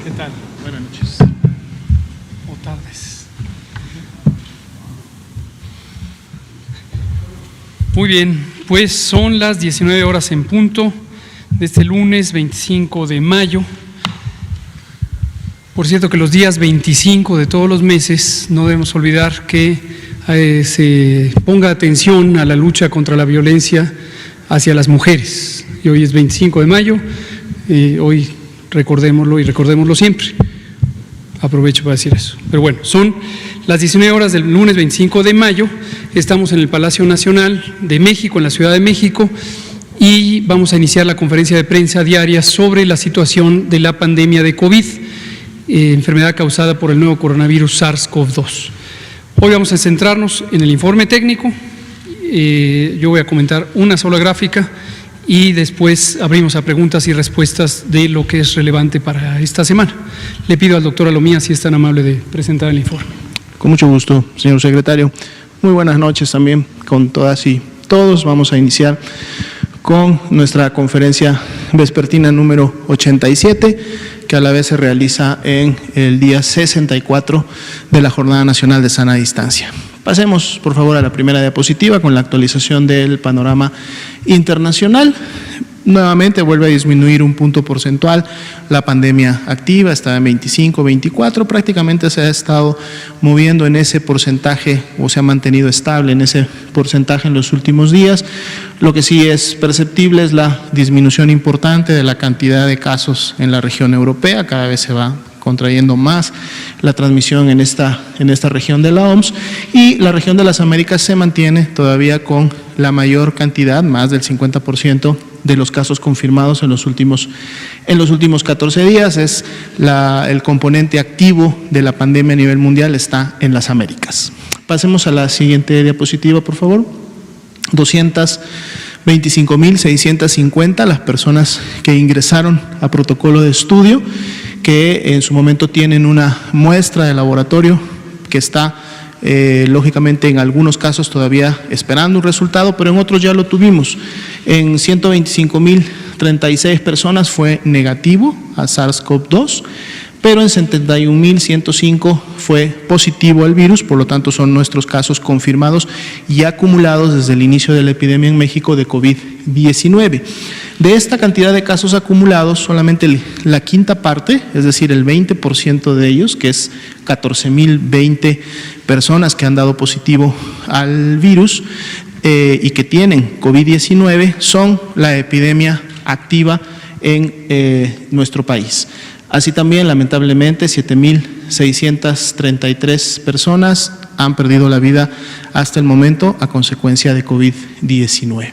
¿Qué tal? Buenas noches. O tardes. Muy bien, pues son las 19 horas en punto de este lunes 25 de mayo. Por cierto que los días 25 de todos los meses no debemos olvidar que se ponga atención a la lucha contra la violencia hacia las mujeres. Y hoy es 25 de mayo, hoy recordémoslo y recordémoslo siempre. Aprovecho para decir eso. Pero bueno, son las 19 horas del lunes 25 de mayo, estamos en el Palacio Nacional de México, en la Ciudad de México, y vamos a iniciar la conferencia de prensa diaria sobre la situación de la pandemia de COVID, enfermedad causada por el nuevo coronavirus SARS-CoV-2. Hoy vamos a centrarnos en el informe técnico, yo voy a comentar una sola gráfica y después abrimos a preguntas y respuestas de lo que es relevante para esta semana. Le pido al doctor Alomía si es tan amable de presentar el informe. Con mucho gusto, señor secretario. Muy buenas noches también con todas y todos. Vamos a iniciar con nuestra conferencia vespertina número 87, que a la vez se realiza en el día 64 de la Jornada Nacional de Sana Distancia. Pasemos, por favor, a la primera diapositiva con la actualización del panorama internacional. Nuevamente vuelve a disminuir un punto porcentual la pandemia activa, está en 25, 24, prácticamente se ha estado moviendo en ese porcentaje o se ha mantenido estable en ese porcentaje en los últimos días. Lo que sí es perceptible es la disminución importante de la cantidad de casos en la región europea, cada vez se va contrayendo más la transmisión en esta región de la OMS, y la región de las Américas se mantiene todavía con la mayor cantidad, más del 50% de los casos confirmados en los últimos 14 días. Es el componente activo de la pandemia a nivel mundial está en las Américas. Pasemos a la siguiente diapositiva, por favor. 225.650 las personas que ingresaron a protocolo de estudio, que en su momento tienen una muestra de laboratorio que está lógicamente en algunos casos todavía esperando un resultado, pero en otros ya lo tuvimos. En 125.036 personas fue negativo a SARS-CoV-2, pero en 71.105 fue positivo al virus, por lo tanto son nuestros casos confirmados y acumulados desde el inicio de la epidemia en México de COVID-19. De esta cantidad de casos acumulados, solamente la quinta parte, es decir, el 20% de ellos, que es 14.020 personas que han dado positivo al virus y que tienen COVID-19, son la epidemia activa en nuestro país. Así también, lamentablemente, 7.633 personas han perdido la vida hasta el momento a consecuencia de COVID-19.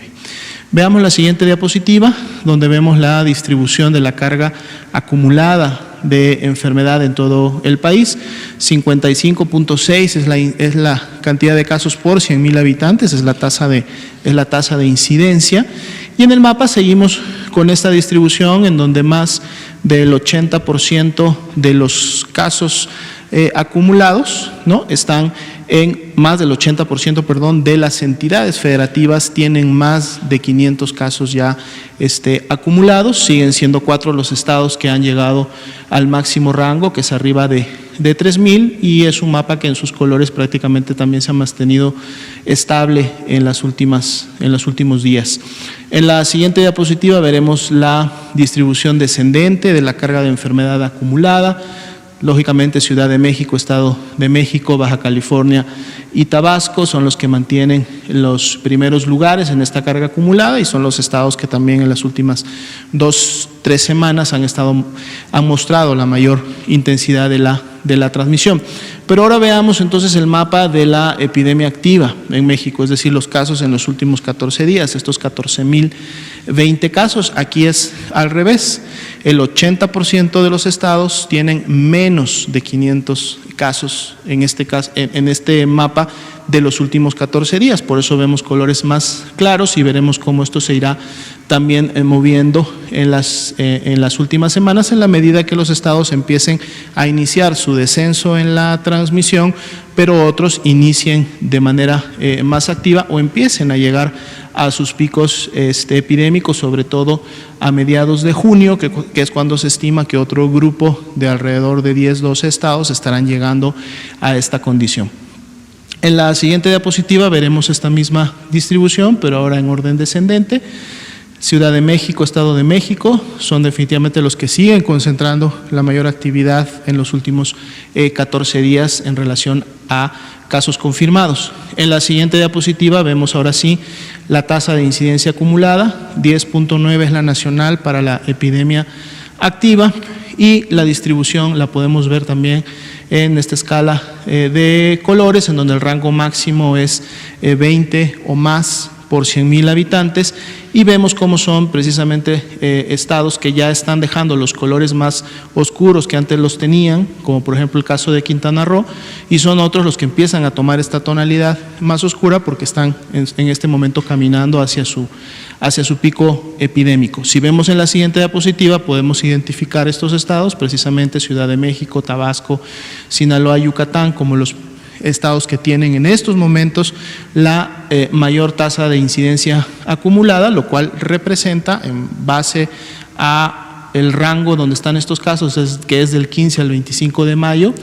Veamos la siguiente diapositiva, donde vemos la distribución de la carga acumulada de enfermedad en todo el país. 55.6 es la cantidad de casos por 100.000 habitantes, es la tasa de incidencia. Y en el mapa seguimos con esta distribución en donde más del 80% de los casos acumulados, ¿no?, están en más del 80%, de las entidades federativas tienen más de 500 casos ya acumulados. Siguen siendo 4 los estados que han llegado al máximo rango, que es arriba de 3.000, y es un mapa que en sus colores prácticamente también se ha mantenido estable en los últimos días. En la siguiente diapositiva veremos la distribución descendente de la carga de enfermedad acumulada. Lógicamente, Ciudad de México, Estado de México, Baja California y Tabasco son los que mantienen los primeros lugares en esta carga acumulada, y son los estados que también en las últimas 2-3 semanas han mostrado la mayor intensidad de la transmisión. Pero ahora veamos entonces el mapa de la epidemia activa en México, es decir, los casos en los últimos 14 días, estos 14.020 casos. Aquí es al revés, el 80% de los estados tienen menos de 500 casos en este mapa de los últimos 14 días, por eso vemos colores más claros y veremos cómo esto se irá también moviendo en las últimas semanas en la medida que los estados empiecen a iniciar su descenso en la transmisión, pero otros inicien de manera más activa o empiecen a llegar a sus picos epidémicos, sobre todo a mediados de junio, que es cuando se estima que otro grupo de alrededor de 10-12 estados estarán llegando a esta condición. En la siguiente diapositiva veremos esta misma distribución, pero ahora en orden descendente. Ciudad de México, Estado de México, son definitivamente los que siguen concentrando la mayor actividad en los últimos 14 días en relación a casos confirmados. En la siguiente diapositiva vemos ahora sí la tasa de incidencia acumulada, 10.9 es la nacional para la epidemia activa, y la distribución la podemos ver también en esta escala de colores, en donde el rango máximo es 20 o más por 100,000 habitantes, y vemos cómo son precisamente estados que ya están dejando los colores más oscuros que antes los tenían, como por ejemplo el caso de Quintana Roo, y son otros los que empiezan a tomar esta tonalidad más oscura porque están en este momento caminando hacia su pico epidémico. Si vemos en la siguiente diapositiva podemos identificar estos estados, precisamente Ciudad de México, Tabasco, Sinaloa, Yucatán, como los estados que tienen en estos momentos la mayor tasa de incidencia acumulada, lo cual representa, en base a el rango donde están estos casos, que es del 15 al 25 de mayo,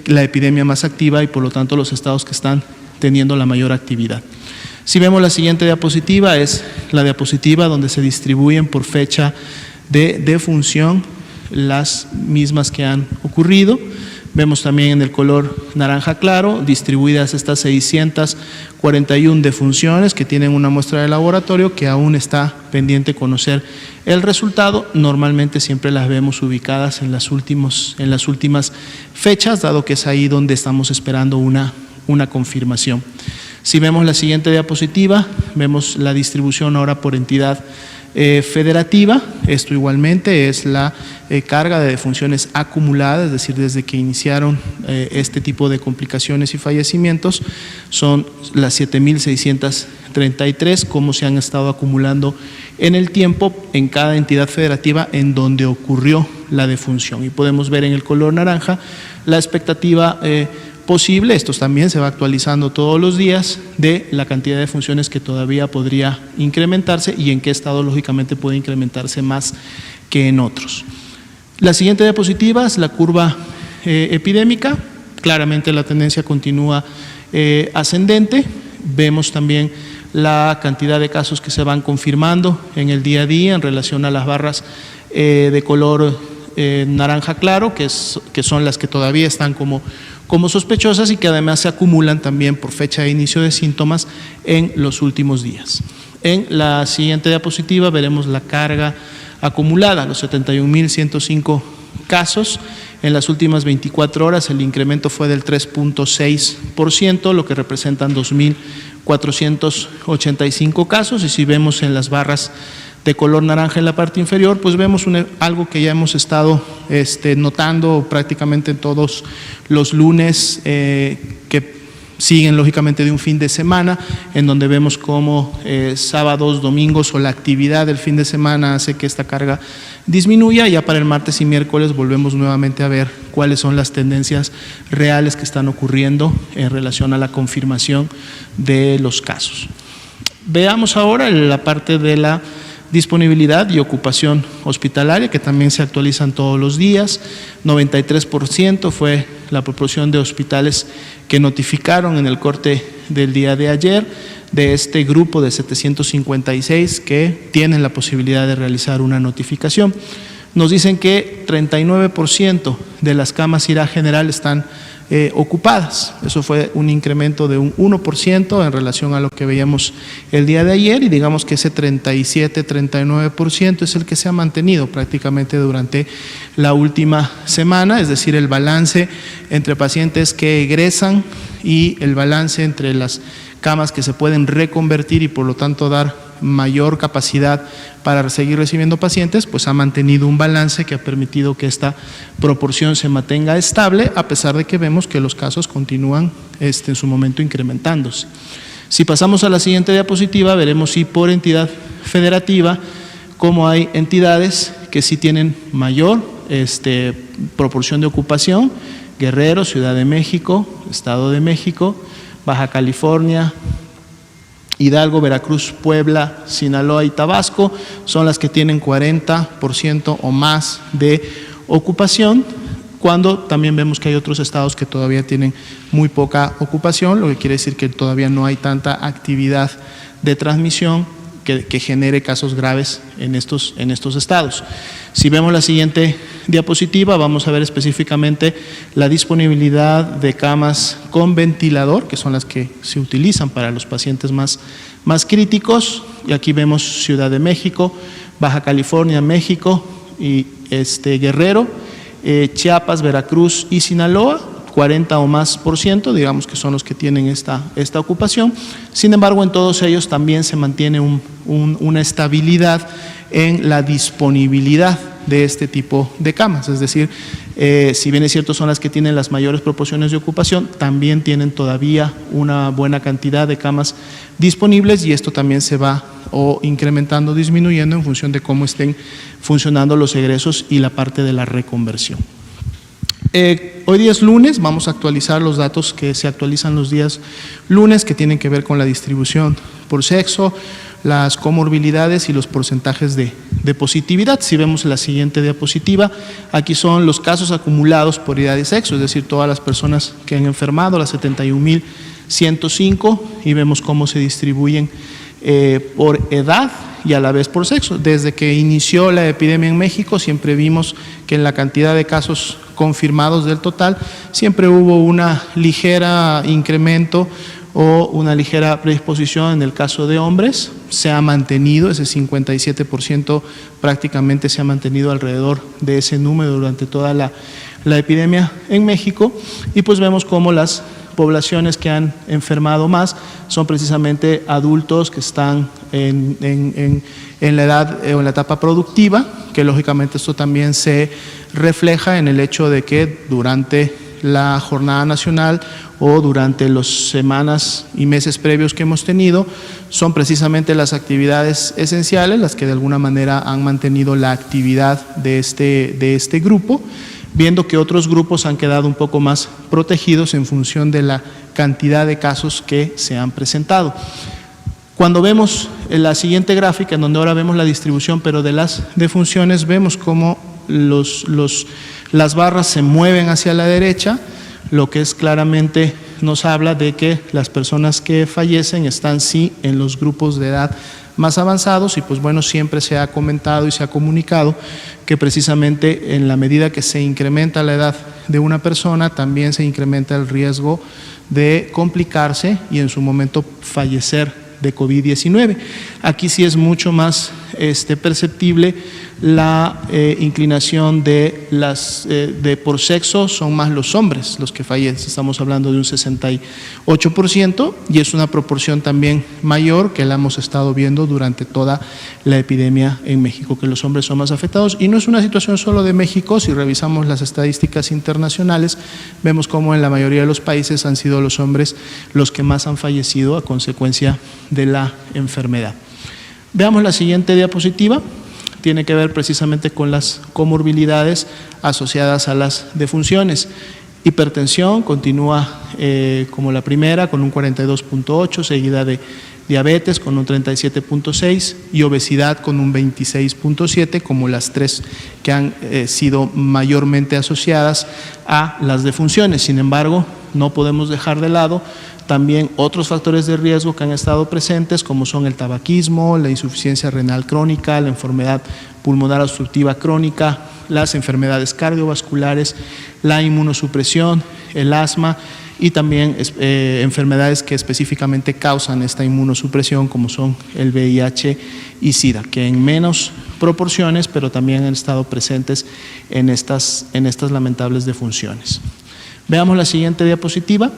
la epidemia más activa y por lo tanto los estados que están teniendo la mayor actividad. Si vemos la siguiente diapositiva, es la diapositiva donde se distribuyen por fecha de defunción las mismas que han ocurrido. Vemos también en el color naranja claro distribuidas estas 641 defunciones que tienen una muestra de laboratorio que aún está pendiente conocer el resultado. Normalmente siempre las vemos ubicadas en las últimas fechas, dado que es ahí donde estamos esperando una confirmación. Si vemos la siguiente diapositiva, vemos la distribución ahora por entidad federativa. Esto igualmente es la carga de defunciones acumulada, es decir, desde que iniciaron este tipo de complicaciones y fallecimientos, son las 7,633, como se han estado acumulando en el tiempo en cada entidad federativa en donde ocurrió la defunción. Y podemos ver en el color naranja la expectativa posible, esto también se va actualizando todos los días, de la cantidad de funciones que todavía podría incrementarse y en qué estado lógicamente puede incrementarse más que en otros. La siguiente diapositiva es la curva epidémica. Claramente la tendencia continúa ascendente. Vemos también la cantidad de casos que se van confirmando en el día a día en relación a las barras de color naranja claro, que son las que todavía están como sospechosas y que además se acumulan también por fecha de inicio de síntomas en los últimos días. En la siguiente diapositiva veremos la carga acumulada, los 71,105 casos. En las últimas 24 horas el incremento fue del 3.6%, lo que representan 2,485 casos, y si vemos en las barras de color naranja en la parte inferior, pues vemos algo que ya hemos estado notando prácticamente en todos los lunes que siguen lógicamente de un fin de semana, en donde vemos cómo sábados, domingos o la actividad del fin de semana hace que esta carga disminuya. Ya para el martes y miércoles volvemos nuevamente a ver cuáles son las tendencias reales que están ocurriendo en relación a la confirmación de los casos. Veamos ahora la parte de la disponibilidad y ocupación hospitalaria, que también se actualizan todos los días. 93% fue la proporción de hospitales que notificaron en el corte del día de ayer, de este grupo de 756 que tienen la posibilidad de realizar una notificación. Nos dicen que 39% de las camas IRA general están ocupadas. Eso fue un incremento de un 1% en relación a lo que veíamos el día de ayer, y digamos que ese 37-39% es el que se ha mantenido prácticamente durante la última semana, es decir, el balance entre pacientes que egresan y el balance entre las camas que se pueden reconvertir y por lo tanto dar mayor capacidad para seguir recibiendo pacientes, pues ha mantenido un balance que ha permitido que esta proporción se mantenga estable, a pesar de que vemos que los casos continúan en su momento incrementándose. Si pasamos a la siguiente diapositiva, veremos si por entidad federativa, cómo hay entidades que sí tienen mayor proporción de ocupación: Guerrero, Ciudad de México, Estado de México, Baja California Hidalgo, Veracruz, Puebla, Sinaloa y Tabasco son las que tienen 40% o más de ocupación, cuando también vemos que hay otros estados que todavía tienen muy poca ocupación, lo que quiere decir que todavía no hay tanta actividad de transmisión que genere casos graves en estos estados. Si vemos la siguiente diapositiva, vamos a ver específicamente la disponibilidad de camas con ventilador, que son las que se utilizan para los pacientes más críticos, y aquí vemos Ciudad de México, Baja California, México y Guerrero, Chiapas, Veracruz y Sinaloa, 40 o más por ciento, digamos que son los que tienen esta ocupación. Sin embargo, en todos ellos también se mantiene una estabilidad en la disponibilidad de este tipo de camas, es decir, si bien es cierto son las que tienen las mayores proporciones de ocupación, también tienen todavía una buena cantidad de camas disponibles, y esto también se va incrementando, disminuyendo en función de cómo estén funcionando los egresos y la parte de la reconversión. Hoy día es lunes, vamos a actualizar los datos que se actualizan los días lunes, que tienen que ver con la distribución por sexo, las comorbilidades y los porcentajes de positividad. Si vemos la siguiente diapositiva, aquí son los casos acumulados por edad y sexo, es decir, todas las personas que han enfermado, las 71.105, y vemos cómo se distribuyen por edad y a la vez por sexo. Desde que inició la epidemia en México, siempre vimos que en la cantidad de casos confirmados del total, siempre hubo una ligera incremento o una ligera predisposición en el caso de hombres. Se ha mantenido, ese 57% prácticamente se ha mantenido alrededor de ese número durante toda la epidemia en México, y pues vemos cómo las poblaciones que han enfermado más son precisamente adultos que están en la edad o en la etapa productiva, que lógicamente esto también se refleja en el hecho de que durante la jornada nacional o durante las semanas y meses previos que hemos tenido, son precisamente las actividades esenciales las que de alguna manera han mantenido la actividad de este grupo, viendo que otros grupos han quedado un poco más protegidos en función de la cantidad de casos que se han presentado. Cuando vemos la siguiente gráfica, en donde ahora vemos la distribución, pero de las defunciones, vemos cómo las barras se mueven hacia la derecha, lo que es claramente nos habla de que las personas que fallecen están sí en los grupos de edad más avanzados, y pues bueno, siempre se ha comentado y se ha comunicado que precisamente en la medida que se incrementa la edad de una persona, también se incrementa el riesgo de complicarse y en su momento fallecer de COVID-19. Aquí sí es mucho más perceptible la inclinación de por sexo, son más los hombres los que fallecen, estamos hablando de un 68%, y es una proporción también mayor que la hemos estado viendo durante toda la epidemia en México, que los hombres son más afectados, y no es una situación solo de México. Si revisamos las estadísticas internacionales, vemos cómo en la mayoría de los países han sido los hombres los que más han fallecido a consecuencia de la enfermedad. Veamos la siguiente diapositiva. Tiene que ver precisamente con las comorbilidades asociadas a las defunciones. Hipertensión continúa como la primera con un 42.8, seguida de diabetes con un 37.6 y obesidad con un 26.7, como las tres que han sido mayormente asociadas a las defunciones. Sin embargo, no podemos dejar de lado también otros factores de riesgo que han estado presentes, como son el tabaquismo, la insuficiencia renal crónica, la enfermedad pulmonar obstructiva crónica, las enfermedades cardiovasculares, la inmunosupresión, el asma y también enfermedades que específicamente causan esta inmunosupresión, como son el VIH y SIDA, que en menos proporciones, pero también han estado presentes en estas lamentables defunciones. Veamos la siguiente diapositiva.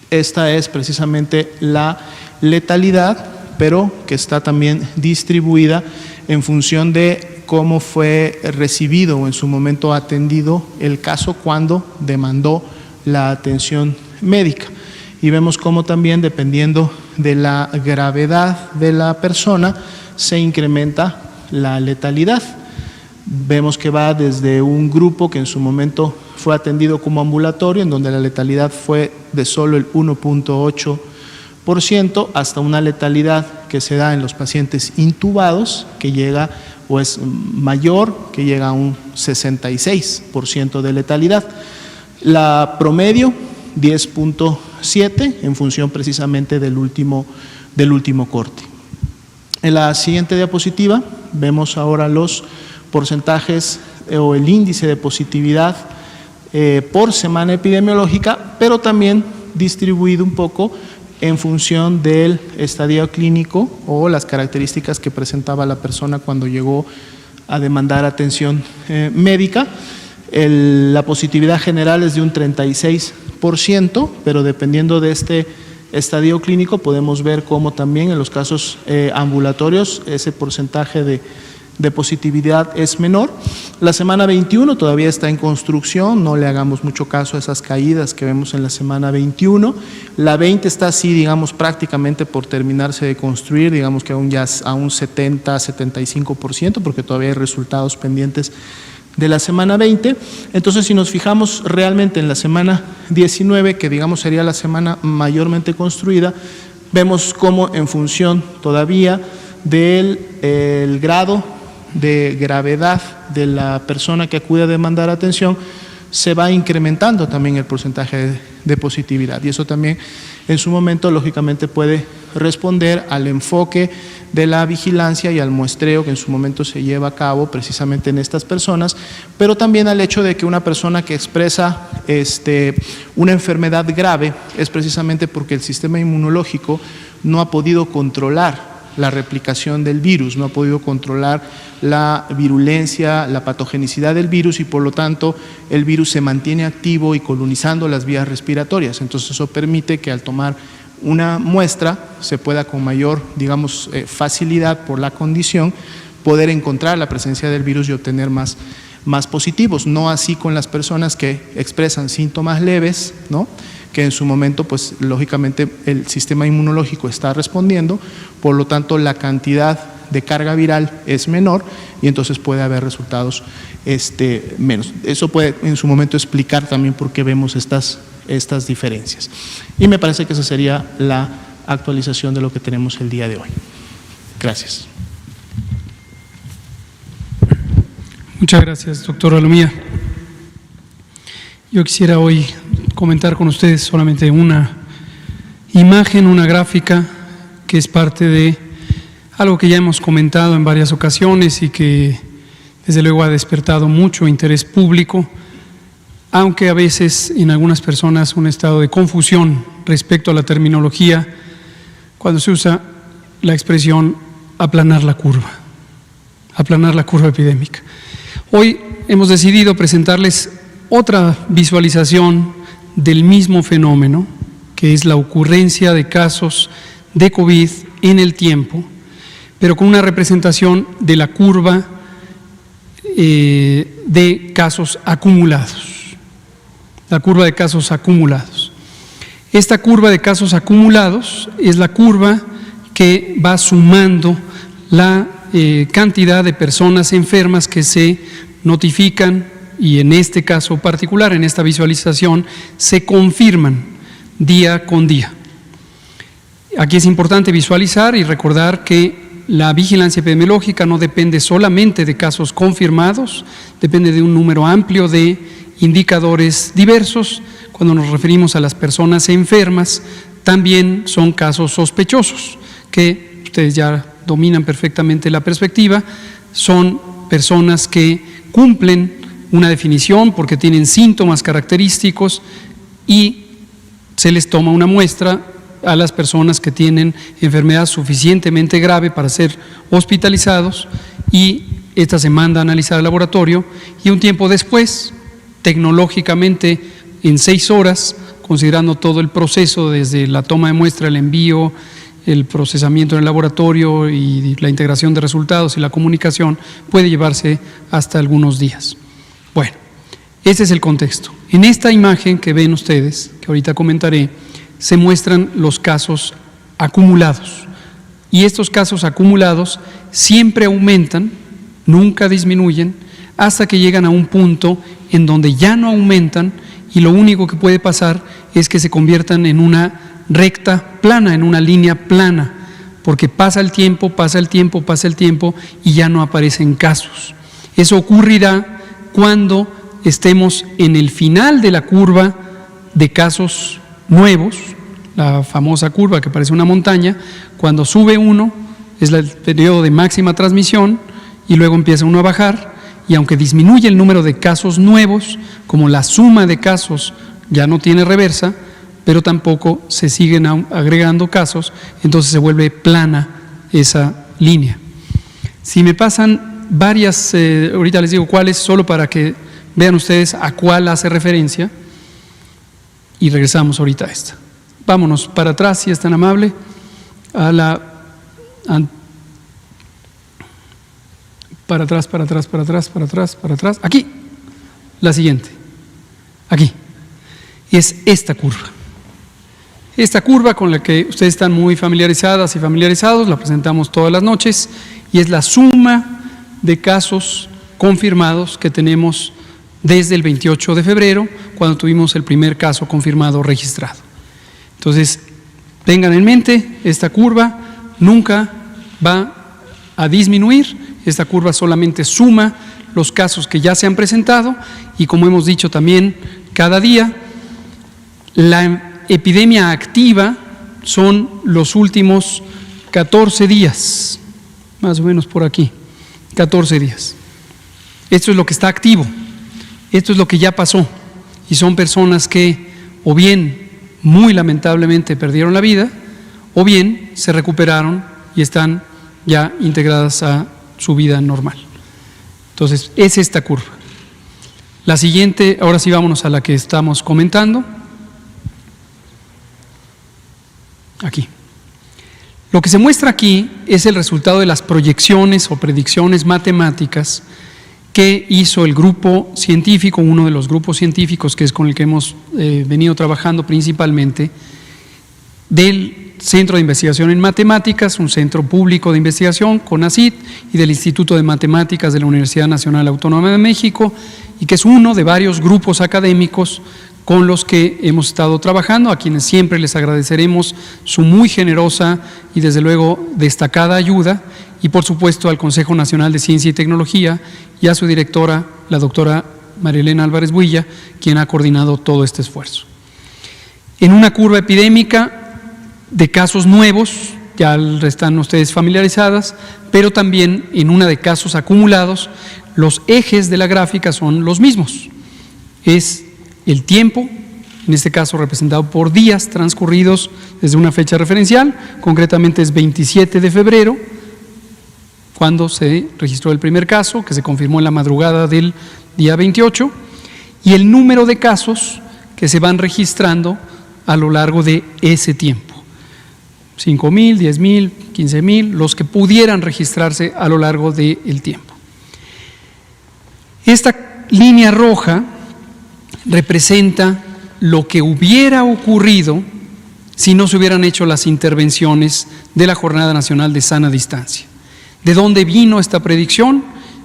Esta es precisamente la letalidad, pero que está también distribuida en función de cómo fue recibido o en su momento atendido el caso cuando demandó la atención médica. Y vemos cómo también, dependiendo de la gravedad de la persona, se incrementa la letalidad. Vemos que va desde un grupo que en su momento fue atendido como ambulatorio, en donde la letalidad fue de solo el 1.8%, hasta una letalidad que se da en los pacientes intubados, que llega o es mayor, que llega a un 66% de letalidad. La promedio, 10.7, en función precisamente del último corte. En la siguiente diapositiva vemos ahora los porcentajes o el índice de positividad por semana epidemiológica, pero también distribuido un poco en función del estadio clínico o las características que presentaba la persona cuando llegó a demandar atención médica. La positividad general es de un 36%, pero dependiendo de este estadio clínico podemos ver cómo también en los casos ambulatorios ese porcentaje de positividad es menor. La semana 21 todavía está en construcción, no le hagamos mucho caso a esas caídas que vemos en la semana 21. La 20 está así, digamos, prácticamente por terminarse de construir, digamos que aún ya a un 70-75%, porque todavía hay resultados pendientes de la semana 20. Entonces, si nos fijamos realmente en la semana 19, que digamos sería la semana mayormente construida, vemos cómo en función todavía del grado de gravedad de la persona que acude a demandar atención, se va incrementando también el porcentaje de positividad, y eso también en su momento lógicamente puede responder al enfoque de la vigilancia y al muestreo que en su momento se lleva a cabo precisamente en estas personas, pero también al hecho de que una persona que expresa una enfermedad grave es precisamente porque el sistema inmunológico no ha podido controlar la replicación del virus, no ha podido controlar la virulencia, la patogenicidad del virus, y por lo tanto el virus se mantiene activo y colonizando las vías respiratorias. Entonces eso permite que al tomar una muestra se pueda con mayor, digamos, facilidad por la condición poder encontrar la presencia del virus y obtener más positivos. No así con las personas que expresan síntomas leves, ¿no?, que en su momento, pues lógicamente el sistema inmunológico está respondiendo, por lo tanto la cantidad de carga viral es menor y entonces puede haber resultados menos. Eso puede en su momento explicar también por qué vemos estas diferencias. Y me parece que esa sería la actualización de lo que tenemos el día de hoy. Gracias. Muchas gracias, doctor Alomía. Yo quisiera hoy comentar con ustedes solamente una imagen, una gráfica que es parte de algo que ya hemos comentado en varias ocasiones y que desde luego ha despertado mucho interés público, aunque a veces en algunas personas un estado de confusión respecto a la terminología cuando se usa la expresión aplanar la curva epidémica. Hoy hemos decidido presentarles otra visualización del mismo fenómeno, que es la ocurrencia de casos de COVID en el tiempo, pero con una representación de la curva de casos acumulados. La curva de casos acumulados. Esta curva de casos acumulados es la curva que va sumando la cantidad de personas enfermas que se notifican, y en este caso particular, en esta visualización, se confirman día con día. Aquí es importante visualizar y recordar que la vigilancia epidemiológica no depende solamente de casos confirmados, depende de un número amplio de indicadores diversos. Cuando nos referimos a las personas enfermas, también son casos sospechosos, que ustedes ya dominan perfectamente la perspectiva, son personas que cumplen una definición porque tienen síntomas característicos y se les toma una muestra a las personas que tienen enfermedad suficientemente grave para ser hospitalizados, y esta se manda a analizar al laboratorio, y un tiempo después, tecnológicamente en 6 horas, considerando todo el proceso desde la toma de muestra, el envío, el procesamiento en el laboratorio y la integración de resultados y la comunicación, puede llevarse hasta algunos días. Bueno, este es el contexto. En esta imagen que ven ustedes, que ahorita comentaré, se muestran los casos acumulados. Y estos casos acumulados siempre aumentan, nunca disminuyen, hasta que llegan a un punto en donde ya no aumentan y lo único que puede pasar es que se conviertan en una recta plana, en una línea plana, porque pasa el tiempo y ya no aparecen casos. Eso ocurrirá cuando estemos en el final de la curva de casos nuevos, la famosa curva que parece una montaña. Cuando sube uno es el periodo de máxima transmisión y luego empieza uno a bajar, y aunque disminuye el número de casos nuevos, como la suma de casos ya no tiene reversa, pero tampoco se siguen agregando casos, entonces se vuelve plana esa línea. Si me pasan varias, ahorita les digo cuáles, solo para que vean ustedes a cuál hace referencia, y regresamos ahorita a esta. Vámonos para atrás, si es tan amable, para atrás, aquí, la siguiente, aquí, es esta curva. Esta curva con la que ustedes están muy familiarizadas y familiarizados, la presentamos todas las noches, y es la suma de casos confirmados que tenemos desde el 28 de febrero, cuando tuvimos el primer caso confirmado registrado. Entonces, tengan en mente, esta curva nunca va a disminuir, esta curva solamente suma los casos que ya se han presentado, y como hemos dicho también cada día, la epidemia activa son los últimos 14 días, más o menos por aquí, 14 días. Esto es lo que está activo, esto es lo que ya pasó, y son personas que o bien muy lamentablemente perdieron la vida, o bien se recuperaron y están ya integradas a su vida normal. Entonces, es esta curva. La siguiente, ahora sí vámonos a la que estamos comentando. Aquí. Lo que se muestra aquí es el resultado de las proyecciones o predicciones matemáticas que hizo el grupo científico, uno de los grupos científicos que es con el que hemos venido trabajando principalmente, del Centro de Investigación en Matemáticas, un centro público de investigación, CONACYT, y del Instituto de Matemáticas de la Universidad Nacional Autónoma de México, y que es uno de varios grupos académicos con los que hemos estado trabajando, a quienes siempre les agradeceremos su muy generosa y desde luego destacada ayuda, y por supuesto al Consejo Nacional de Ciencia y Tecnología y a su directora, la doctora María Elena Álvarez Builla, quien ha coordinado todo este esfuerzo. En una curva epidémica de casos nuevos, ya están ustedes familiarizadas, pero también en una de casos acumulados, los ejes de la gráfica son los mismos. Es el tiempo, en este caso representado por días transcurridos desde una fecha referencial, concretamente es 27 de febrero, cuando se registró el primer caso, que se confirmó en la madrugada del día 28, y el número de casos que se van registrando a lo largo de ese tiempo. 5,000, 10,000, 15,000, los que pudieran registrarse a lo largo del tiempo. Esta línea roja representa lo que hubiera ocurrido si no se hubieran hecho las intervenciones de la Jornada Nacional de Sana Distancia. ¿De dónde vino esta predicción?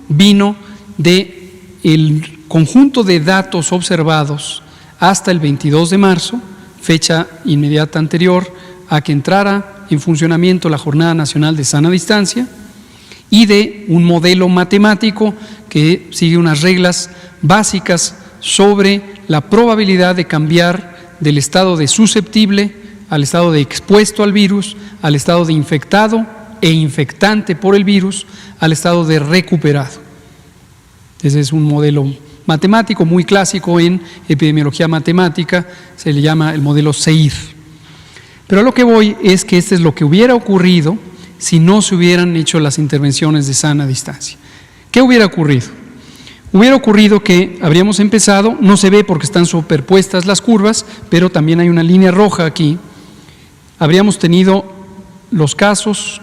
Vino del conjunto de datos observados hasta el 22 de marzo, fecha inmediata anterior a que entrara en funcionamiento la Jornada Nacional de Sana Distancia, y de un modelo matemático que sigue unas reglas básicas sobre la probabilidad de cambiar del estado de susceptible al estado de expuesto al virus, al estado de infectado e infectante por el virus, al estado de recuperado. Ese es un modelo matemático muy clásico en epidemiología matemática, se le llama el modelo SEIR. Pero a lo que voy es que este es lo que hubiera ocurrido si no se hubieran hecho las intervenciones de sana distancia. ¿Qué hubiera ocurrido? Hubiera ocurrido que habríamos empezado, no se ve porque están superpuestas las curvas, pero también hay una línea roja aquí. Habríamos tenido los casos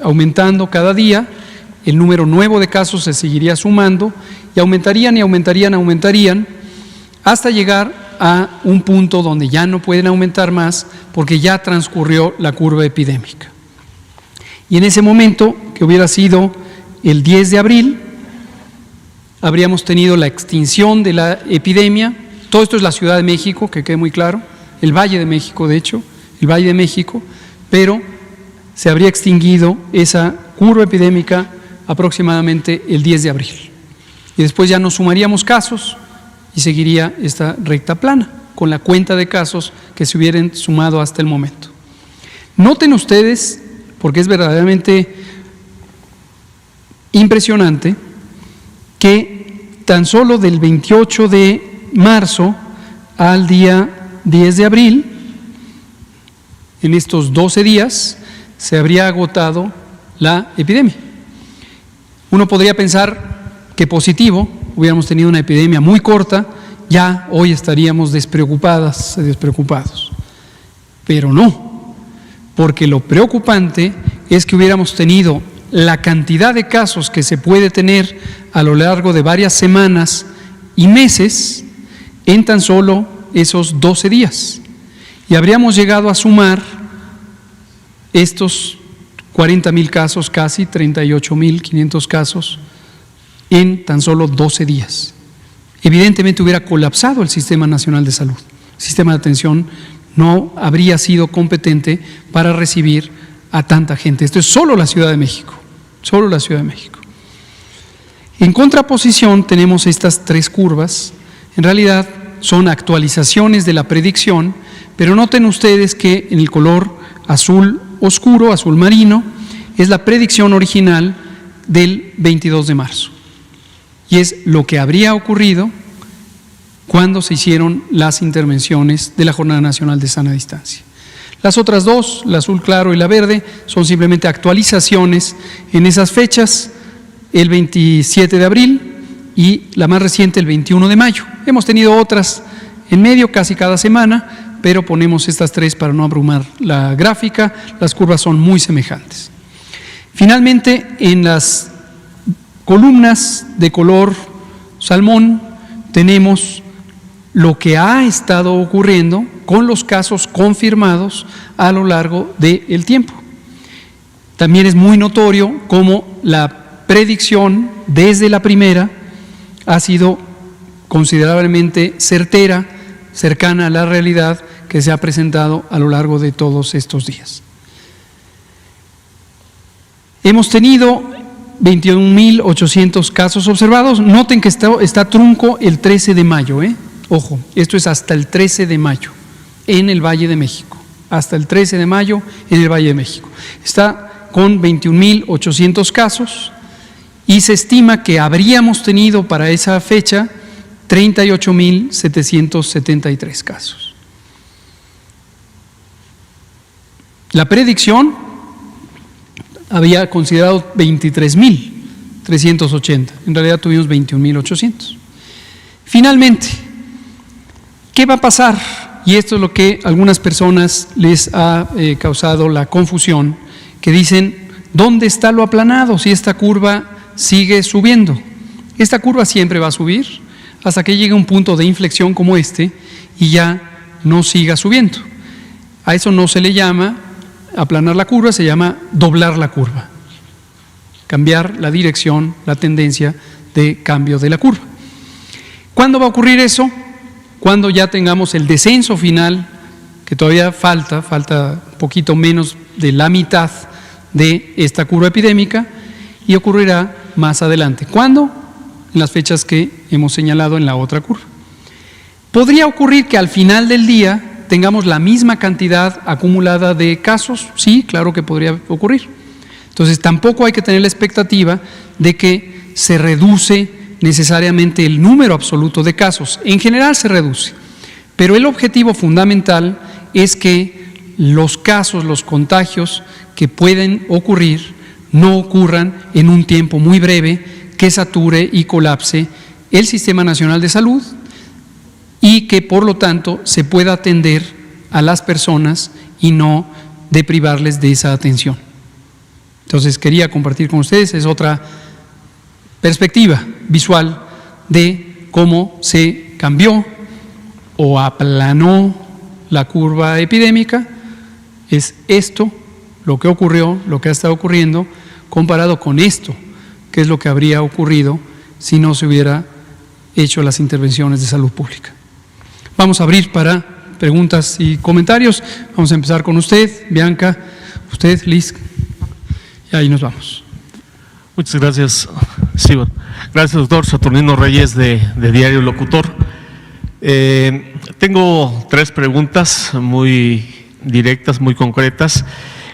aumentando cada día, el número nuevo de casos se seguiría sumando y aumentarían y aumentarían, hasta llegar a un punto donde ya no pueden aumentar más porque ya transcurrió la curva epidémica. Y en ese momento, que hubiera sido el 10 de abril, habríamos tenido la extinción de la epidemia. Todo esto es la Ciudad de México, que quede muy claro, el Valle de México, de hecho, el Valle de México, pero se habría extinguido esa curva epidémica aproximadamente el 10 de abril. Y después ya nos sumaríamos casos y seguiría esta recta plana con la cuenta de casos que se hubieran sumado hasta el momento. Noten ustedes, porque es verdaderamente impresionante, que tan solo del 28 de marzo al día 10 de abril, en estos 12 días, se habría agotado la epidemia. Uno podría pensar que positivo, hubiéramos tenido una epidemia muy corta, ya hoy estaríamos despreocupados, pero no, porque lo preocupante es que hubiéramos tenido la cantidad de casos que se puede tener a lo largo de varias semanas y meses en tan solo esos 12 días. Y habríamos llegado a sumar estos 40,000 casos, casi 38,500 casos, en tan solo 12 días. Evidentemente hubiera colapsado el Sistema Nacional de Salud. El sistema de atención no habría sido competente para recibir a tanta gente. Esto es solo la Ciudad de México, solo la Ciudad de México. En contraposición tenemos estas tres curvas. En realidad son actualizaciones de la predicción, pero noten ustedes que en el color azul oscuro, azul marino, es la predicción original del 22 de marzo. Y es lo que habría ocurrido cuando se hicieron las intervenciones de la Jornada Nacional de Sana Distancia. Las otras dos, la azul claro y la verde, son simplemente actualizaciones en esas fechas, el 27 de abril y la más reciente el 21 de mayo. Hemos tenido otras en medio casi cada semana, pero ponemos estas tres para no abrumar la gráfica. Las curvas son muy semejantes. Finalmente, en las columnas de color salmón tenemos lo que ha estado ocurriendo con los casos confirmados a lo largo del tiempo. También es muy notorio cómo la predicción desde la primera ha sido considerablemente certera, cercana a la realidad que se ha presentado a lo largo de todos estos días. Hemos tenido 21,800 casos observados. Noten que está trunco el 13 de mayo, Ojo, esto es hasta el 13 de mayo en el Valle de México. Hasta el 13 de mayo en el Valle de México. Está con 21,800 casos y se estima que habríamos tenido para esa fecha 38,773 casos. La predicción había considerado 23,380. En realidad tuvimos 21,800. Finalmente, ¿qué va a pasar? Y esto es lo que a algunas personas les ha causado la confusión, que dicen, ¿dónde está lo aplanado si esta curva sigue subiendo? Esta curva siempre va a subir hasta que llegue a un punto de inflexión como este y ya no siga subiendo. A eso no se le llama aplanar la curva, se llama doblar la curva, cambiar la dirección, la tendencia de cambio de la curva. ¿Cuándo va a ocurrir eso? Cuando ya tengamos el descenso final, que todavía falta un poquito menos de la mitad de esta curva epidémica, y ocurrirá más adelante. ¿Cuándo? En las fechas que hemos señalado en la otra curva. ¿Podría ocurrir que al final del día tengamos la misma cantidad acumulada de casos? Sí, claro que podría ocurrir. Entonces tampoco hay que tener la expectativa de que se reduce necesariamente el número absoluto de casos. En general se reduce, pero el objetivo fundamental es que los casos, los contagios que pueden ocurrir no ocurran en un tiempo muy breve que sature y colapse el Sistema Nacional de Salud y que por lo tanto se pueda atender a las personas y no deprivarles de esa atención. Entonces quería compartir con ustedes, es otra perspectiva visual de cómo se cambió o aplanó la curva epidémica. Es esto lo que ocurrió, lo que ha estado ocurriendo, comparado con esto, que es lo que habría ocurrido si no se hubiera hecho las intervenciones de salud pública. Vamos a abrir para preguntas y comentarios. Vamos a empezar con usted, Bianca, usted, Liz, y ahí nos vamos. Muchas gracias, sí, gracias, doctor Saturnino Reyes de Diario Locutor. Tengo 3 preguntas muy directas, muy concretas.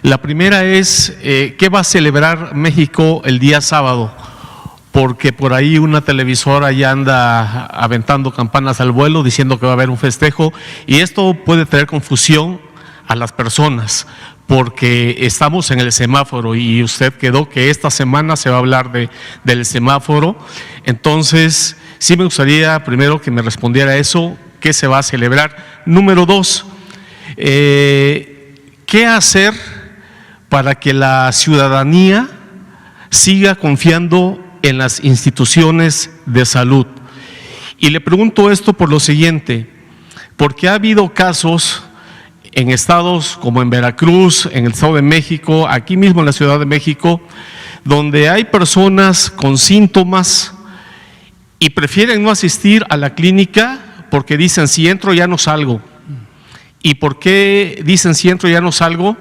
La primera es, ¿qué va a celebrar México el día sábado? Porque por ahí una televisora ya anda aventando campanas al vuelo diciendo que va a haber un festejo, y esto puede traer confusión a las personas, porque estamos en el semáforo y usted quedó que esta semana se va a hablar del semáforo. Entonces, sí me gustaría primero que me respondiera eso, ¿qué se va a celebrar? Número 2, ¿qué hacer para que la ciudadanía siga confiando en las instituciones de salud? Y le pregunto esto por lo siguiente, porque ha habido casos en estados como en Veracruz, en el Estado de México, aquí mismo en la Ciudad de México, donde hay personas con síntomas y prefieren no asistir a la clínica porque dicen, si entro ya no salgo. ¿Y por qué dicen si entro ya no salgo?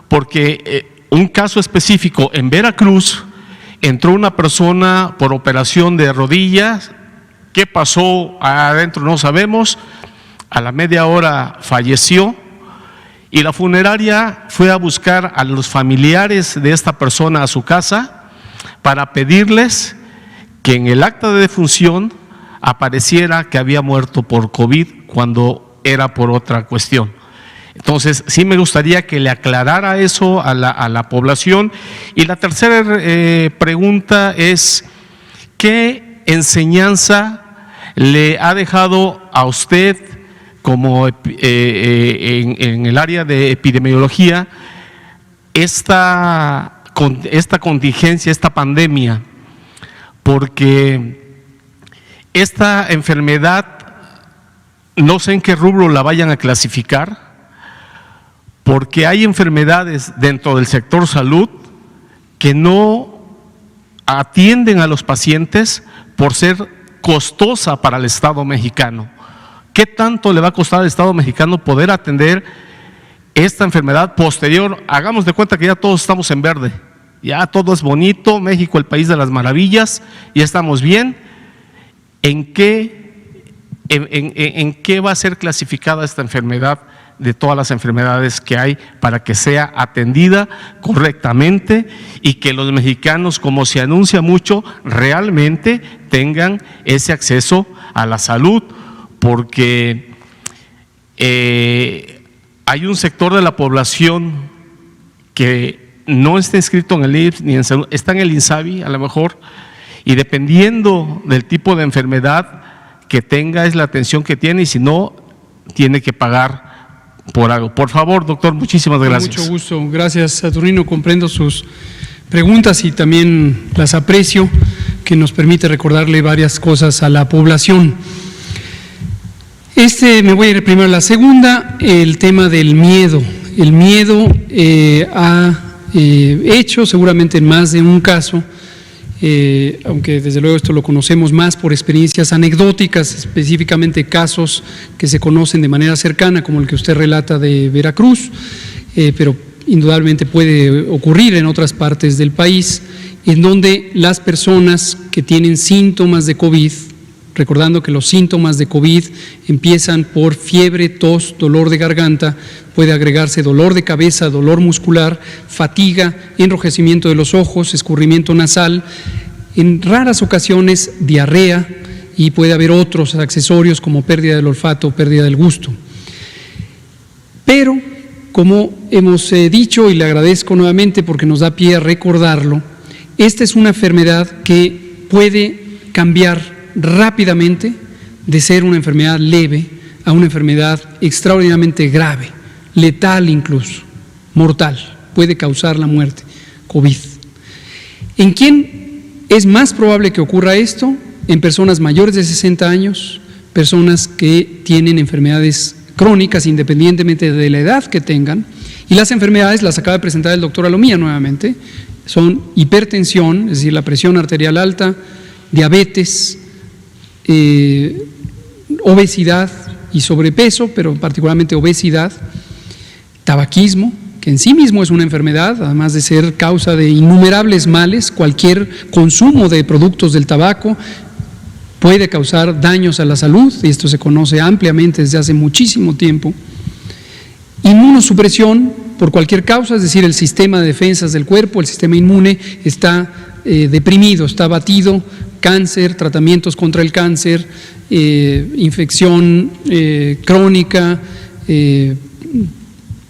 Porque un caso específico en Veracruz, entró una persona por operación de rodillas. ¿Qué pasó adentro? No sabemos. A la media hora falleció y la funeraria fue a buscar a los familiares de esta persona a su casa para pedirles que en el acta de defunción apareciera que había muerto por COVID cuando era por otra cuestión. Entonces, sí me gustaría que le aclarara eso a la población. Y la tercera pregunta es, ¿qué enseñanza le ha dejado a usted como en el área de epidemiología esta contingencia, esta pandemia? Porque esta enfermedad, no sé en qué rubro la vayan a clasificar, porque hay enfermedades dentro del sector salud que no atienden a los pacientes por ser costosa para el Estado mexicano. ¿Qué tanto le va a costar al Estado mexicano poder atender esta enfermedad posterior? Hagamos de cuenta que ya todos estamos en verde, ya todo es bonito, México el país de las maravillas, ya estamos bien. ¿En qué va a ser clasificada esta enfermedad de todas las enfermedades que hay para que sea atendida correctamente y que los mexicanos, como se anuncia mucho, realmente tengan ese acceso a la salud? Porque hay un sector de la población que no está inscrito en el IMSS ni en salud, está en el INSABI a lo mejor, y dependiendo del tipo de enfermedad que tenga es la atención que tiene, y si no, tiene que pagar por algo. Por favor, doctor, muchísimas gracias. Con mucho gusto, gracias, Saturnino, comprendo sus preguntas y también las aprecio, que nos permite recordarle varias cosas a la población. Me voy a ir primero a la segunda, el tema del miedo. El miedo ha hecho seguramente en más de un caso, aunque desde luego esto lo conocemos más por experiencias anecdóticas, específicamente casos que se conocen de manera cercana, como el que usted relata de Veracruz, pero indudablemente puede ocurrir en otras partes del país, en donde las personas que tienen síntomas de COVID, recordando que los síntomas de COVID empiezan por fiebre, tos, dolor de garganta, puede agregarse dolor de cabeza, dolor muscular, fatiga, enrojecimiento de los ojos, escurrimiento nasal, en raras ocasiones diarrea, y puede haber otros accesorios como pérdida del olfato, pérdida del gusto. Pero, como hemos dicho, y le agradezco nuevamente porque nos da pie a recordarlo, esta es una enfermedad que puede cambiar rápidamente de ser una enfermedad leve a una enfermedad extraordinariamente grave, letal incluso, mortal, puede causar la muerte, COVID. ¿En quién es más probable que ocurra esto? En personas mayores de 60 años, personas que tienen enfermedades crónicas independientemente de la edad que tengan, y las enfermedades las acaba de presentar el doctor Alomía nuevamente, son hipertensión, es decir, la presión arterial alta, diabetes, obesidad, y sobrepeso, pero particularmente obesidad, tabaquismo, que en sí mismo es una enfermedad, además de ser causa de innumerables males. Cualquier consumo de productos del tabaco puede causar daños a la salud, y esto se conoce ampliamente desde hace muchísimo tiempo. Inmunosupresión por cualquier causa, es decir, el sistema de defensas del cuerpo, el sistema inmune está deprimido, está abatido. Cáncer, tratamientos contra el cáncer, infección crónica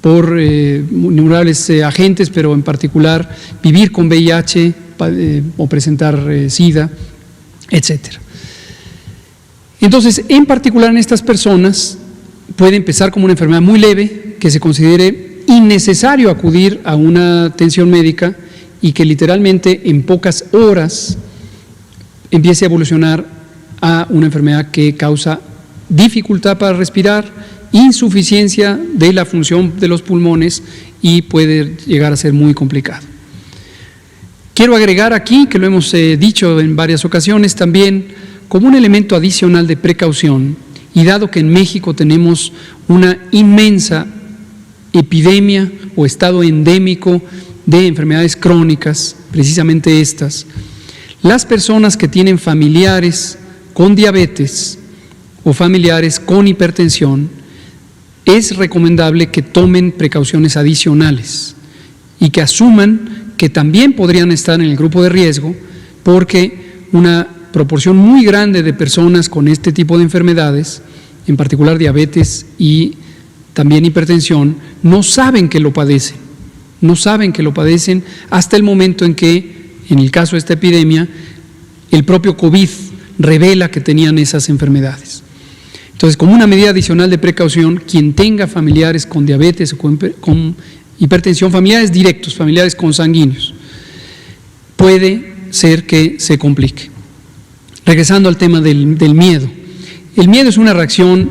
por innumerables agentes, pero en particular vivir con VIH o presentar SIDA, etcétera. Entonces, en particular en estas personas puede empezar como una enfermedad muy leve, que se considere innecesario acudir a una atención médica y que literalmente en pocas horas empiece a evolucionar a una enfermedad que causa dificultad para respirar, insuficiencia de la función de los pulmones y puede llegar a ser muy complicado. Quiero agregar aquí, que lo hemos dicho en varias ocasiones también, como un elemento adicional de precaución, y dado que en México tenemos una inmensa epidemia o estado endémico de enfermedades crónicas, precisamente estas, las personas que tienen familiares con diabetes o familiares con hipertensión, es recomendable que tomen precauciones adicionales y que asuman que también podrían estar en el grupo de riesgo, porque una proporción muy grande de personas con este tipo de enfermedades, en particular diabetes y también hipertensión, no saben que lo padecen, hasta el momento en que, en el caso de esta epidemia, el propio COVID revela que tenían esas enfermedades. Entonces, como una medida adicional de precaución, quien tenga familiares con diabetes o con hipertensión, familiares directos, familiares consanguíneos, puede ser que se complique. Regresando al tema del miedo. El miedo es una reacción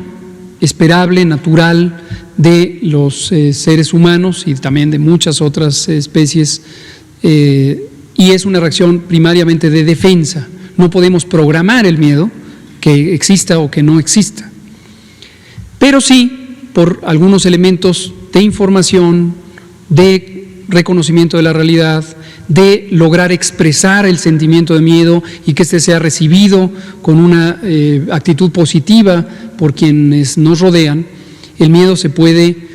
esperable, natural, de los seres humanos y también de muchas otras especies, y es una reacción primariamente de defensa. No podemos programar el miedo, que exista o que no exista, pero sí por algunos elementos de información, de reconocimiento de la realidad, de lograr expresar el sentimiento de miedo y que éste sea recibido con una actitud positiva por quienes nos rodean. El miedo se puede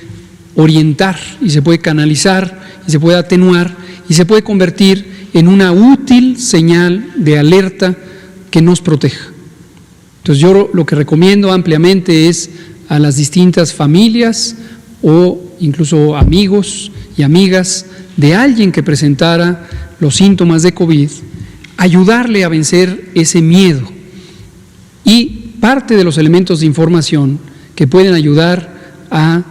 orientar y se puede canalizar y se puede atenuar y se puede convertir en una útil señal de alerta que nos proteja. Entonces yo lo que recomiendo ampliamente es a las distintas familias o incluso amigos y amigas de alguien que presentara los síntomas de COVID, ayudarle a vencer ese miedo. Y parte de los elementos de información que pueden ayudar a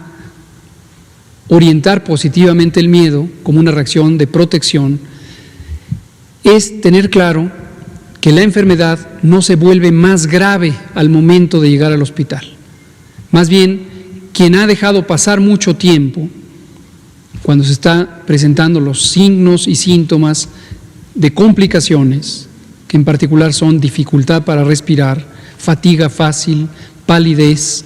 orientar positivamente el miedo como una reacción de protección es tener claro que la enfermedad no se vuelve más grave al momento de llegar al hospital. Más bien, quien ha dejado pasar mucho tiempo, cuando se está presentando los signos y síntomas de complicaciones, que en particular son dificultad para respirar, fatiga fácil, palidez,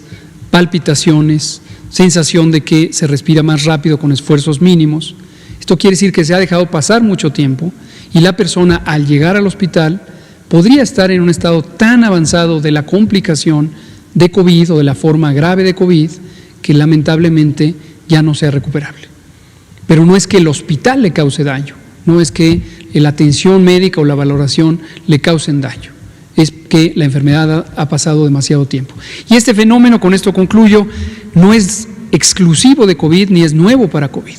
palpitaciones, sensación de que se respira más rápido con esfuerzos mínimos. Esto quiere decir que se ha dejado pasar mucho tiempo y la persona, al llegar al hospital, podría estar en un estado tan avanzado de la complicación de COVID o de la forma grave de COVID que lamentablemente ya no sea recuperable. Pero no es que el hospital le cause daño, no es que la atención médica o la valoración le causen daño, es que la enfermedad ha pasado demasiado tiempo. Y este fenómeno, con esto concluyo, no es exclusivo de COVID ni es nuevo para COVID.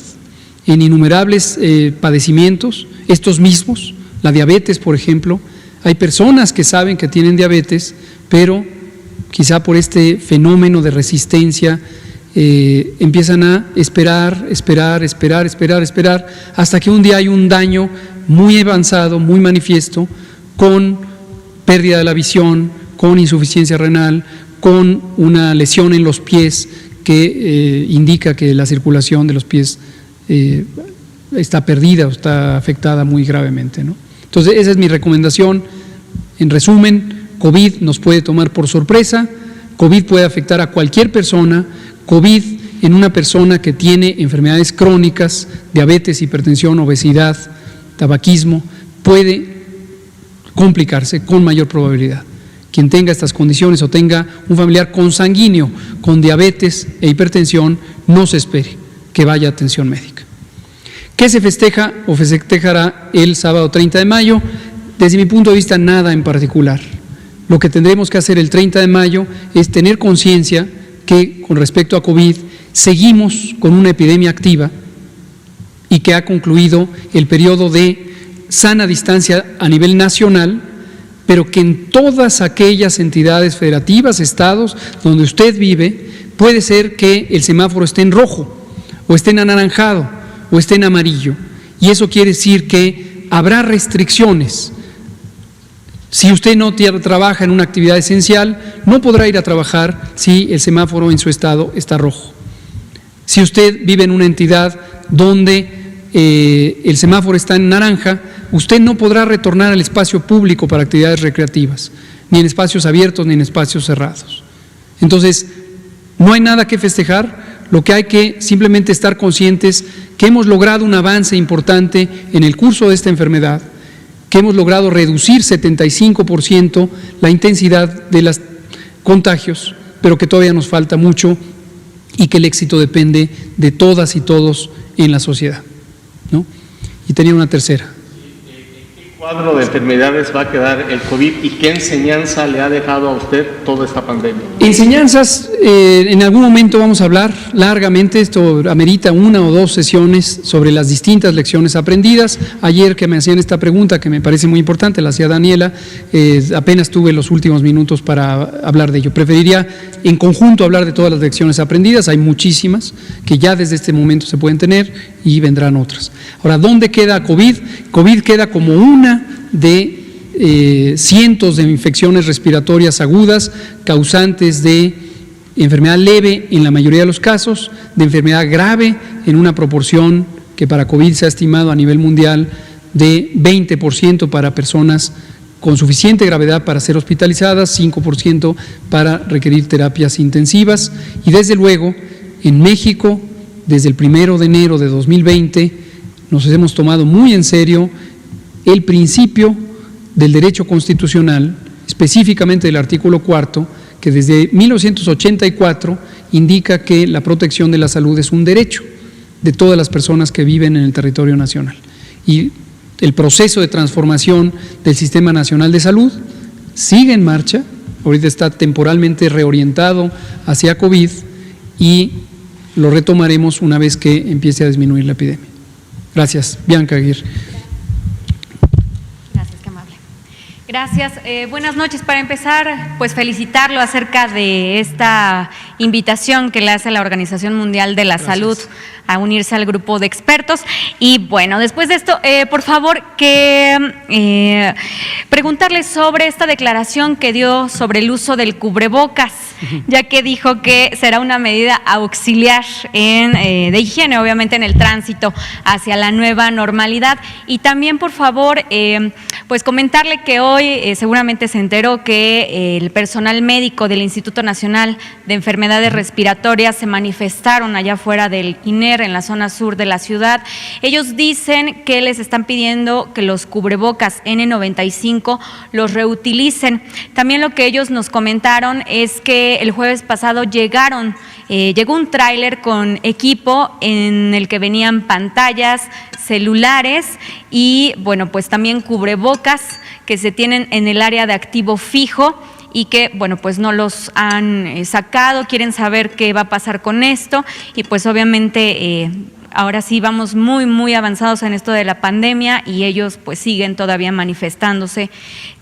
En innumerables padecimientos, estos mismos, la diabetes, por ejemplo, hay personas que saben que tienen diabetes, pero quizá por este fenómeno de resistencia empiezan a esperar, hasta que un día hay un daño muy avanzado, muy manifiesto, con pérdida de la visión, con insuficiencia renal, con una lesión en los pies que indica que la circulación de los pies está perdida o está afectada muy gravemente, ¿no? Entonces, esa es mi recomendación. En resumen, COVID nos puede tomar por sorpresa, COVID puede afectar a cualquier persona. COVID en una persona que tiene enfermedades crónicas, diabetes, hipertensión, obesidad, tabaquismo, puede complicarse con mayor probabilidad. Quien tenga estas condiciones o tenga un familiar consanguíneo con diabetes e hipertensión, no se espere que vaya a atención médica. ¿Qué se festeja o festejará el sábado 30 de mayo? Desde mi punto de vista, nada en particular. Lo que tendremos que hacer el 30 de mayo es tener conciencia que con respecto a COVID seguimos con una epidemia activa y que ha concluido el periodo de sana distancia a nivel nacional, pero que en todas aquellas entidades federativas, estados donde usted vive, puede ser que el semáforo esté en rojo o esté en anaranjado o esté en amarillo, y eso quiere decir que habrá restricciones. Si usted no trabaja en una actividad esencial, no podrá ir a trabajar si el semáforo en su estado está rojo. Si usted vive en una entidad donde el semáforo está en naranja, usted no podrá retornar al espacio público para actividades recreativas, ni en espacios abiertos ni en espacios cerrados. Entonces, no hay nada que festejar. Lo que hay que simplemente estar conscientes que hemos logrado un avance importante en el curso de esta enfermedad, que hemos logrado reducir 75% la intensidad de los contagios, pero que todavía nos falta mucho y que el éxito depende de todas y todos en la sociedad, ¿no? Y tenía una tercera. ¿Qué cuadro de enfermedades va a quedar el COVID y qué enseñanza le ha dejado a usted toda esta pandemia? Enseñanzas, en algún momento vamos a hablar largamente, esto amerita 1 o 2 sesiones sobre las distintas lecciones aprendidas. Ayer que me hacían esta pregunta, que me parece muy importante, la hacía Daniela, apenas tuve los últimos minutos para hablar de ello. Preferiría en conjunto hablar de todas las lecciones aprendidas, hay muchísimas que ya desde este momento se pueden tener y vendrán otras. Ahora, ¿dónde queda COVID? COVID queda como una de cientos de infecciones respiratorias agudas causantes de enfermedad leve en la mayoría de los casos, de enfermedad grave en una proporción que para COVID se ha estimado a nivel mundial de 20% para personas con suficiente gravedad para ser hospitalizadas, 5% para requerir terapias intensivas. Y desde luego, en México, desde el 1 de enero de 2020, nos hemos tomado muy en serio el principio del derecho constitucional, específicamente del artículo 4, que desde 1984 indica que la protección de la salud es un derecho de todas las personas que viven en el territorio nacional. Y el proceso de transformación del Sistema Nacional de Salud sigue en marcha, ahorita está temporalmente reorientado hacia COVID y lo retomaremos una vez que empiece a disminuir la epidemia. Gracias. Bianca Aguirre. Gracias. Buenas noches. Para empezar, pues felicitarlo acerca de esta invitación que le hace la Organización Mundial de la Salud a unirse al grupo de expertos. Y bueno, después de esto, por favor, preguntarle sobre esta declaración que dio sobre el uso del cubrebocas, ya que dijo que será una medida auxiliar de higiene, obviamente en el tránsito hacia la nueva normalidad. Y también, por favor, pues comentarle que hoy seguramente se enteró que el personal médico del Instituto Nacional de Enfermedades Respiratorias se manifestaron allá afuera del INER en la zona sur de la ciudad. Ellos dicen que les están pidiendo que los cubrebocas N95 los reutilicen. También lo que ellos nos comentaron es que el jueves pasado llegó un tráiler con equipo en el que venían pantallas, celulares y bueno, pues también cubrebocas que se tienen en el área de activo fijo y que, bueno, pues no los han sacado, quieren saber qué va a pasar con esto y pues obviamente ahora sí vamos muy avanzados en esto de la pandemia y ellos pues siguen todavía manifestándose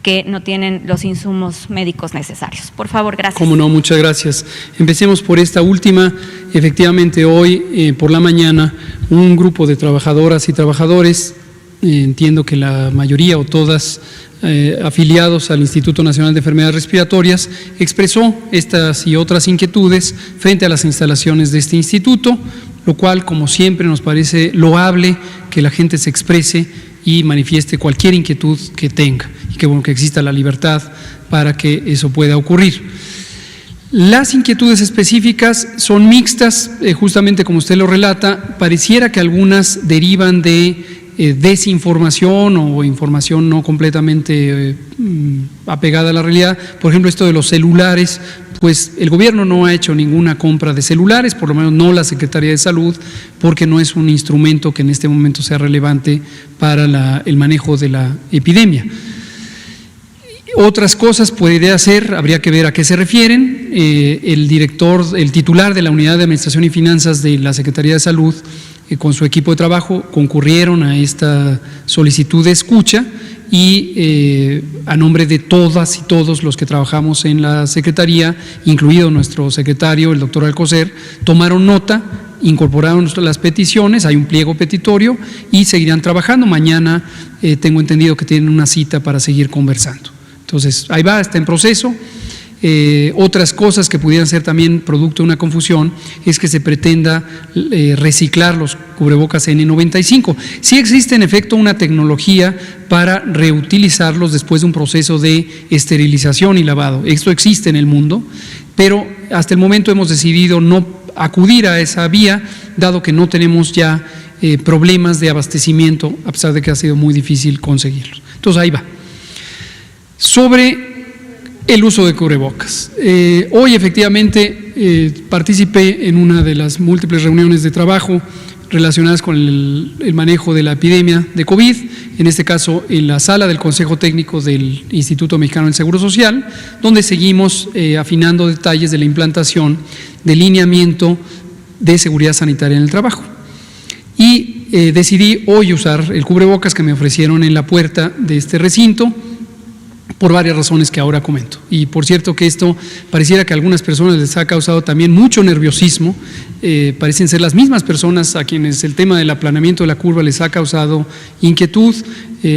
que no tienen los insumos médicos necesarios. Por favor, gracias. Cómo no, muchas gracias. Empecemos por esta última. Efectivamente, hoy por la mañana un grupo de trabajadoras y trabajadores, entiendo que la mayoría o todas afiliados al Instituto Nacional de Enfermedades Respiratorias, expresó estas y otras inquietudes frente a las instalaciones de este instituto, lo cual, como siempre, nos parece loable que la gente se exprese y manifieste cualquier inquietud que tenga y que, bueno, que exista la libertad para que eso pueda ocurrir. Las inquietudes específicas son mixtas, justamente como usted lo relata, pareciera que algunas derivan de desinformación o información no completamente apegada a la realidad. Por ejemplo, esto de los celulares, pues el gobierno no ha hecho ninguna compra de celulares, por lo menos no la Secretaría de Salud, porque no es un instrumento que en este momento sea relevante para el manejo de la epidemia. Otras cosas podría ser, habría que ver a qué se refieren. El titular de la Unidad de Administración y Finanzas de la Secretaría de Salud, con su equipo de trabajo, concurrieron a esta solicitud de escucha y a nombre de todas y todos los que trabajamos en la Secretaría, incluido nuestro secretario, el doctor Alcocer, tomaron nota, incorporaron las peticiones, hay un pliego petitorio y seguirán trabajando. Mañana tengo entendido que tienen una cita para seguir conversando. Entonces, ahí va, está en proceso. Otras cosas que pudieran ser también producto de una confusión es que se pretenda reciclar los cubrebocas N95. Sí existe en efecto una tecnología para reutilizarlos después de un proceso de esterilización y lavado. Esto existe en el mundo, pero hasta el momento hemos decidido no acudir a esa vía, dado que no tenemos ya problemas de abastecimiento, a pesar de que ha sido muy difícil conseguirlos. Entonces, ahí va. Sobre el uso de cubrebocas. Hoy efectivamente participé en una de las múltiples reuniones de trabajo relacionadas con el manejo de la epidemia de COVID, en este caso en la sala del Consejo Técnico del Instituto Mexicano del Seguro Social, donde seguimos afinando detalles de la implantación del lineamiento de seguridad sanitaria en el trabajo. Y decidí hoy usar el cubrebocas que me ofrecieron en la puerta de este recinto, por varias razones que ahora comento. Y por cierto que esto pareciera que a algunas personas les ha causado también mucho nerviosismo, parecen ser las mismas personas a quienes el tema del aplanamiento de la curva les ha causado inquietud,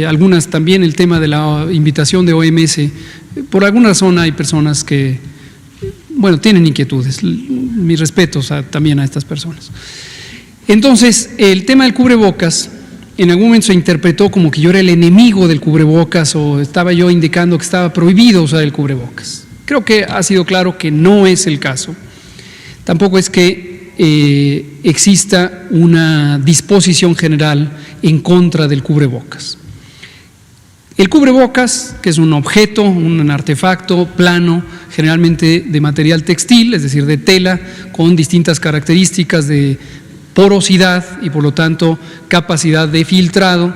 algunas también el tema de la invitación de OMS, por alguna razón hay personas que, bueno, tienen inquietudes, mis respetos también a estas personas. Entonces, el tema del cubrebocas, en algún momento se interpretó como que yo era el enemigo del cubrebocas o estaba yo indicando que estaba prohibido usar el cubrebocas. Creo que ha sido claro que no es el caso. Tampoco es que exista una disposición general en contra del cubrebocas. El cubrebocas, que es un objeto, un artefacto plano, generalmente de material textil, es decir, de tela, con distintas características de porosidad y por lo tanto capacidad de filtrado,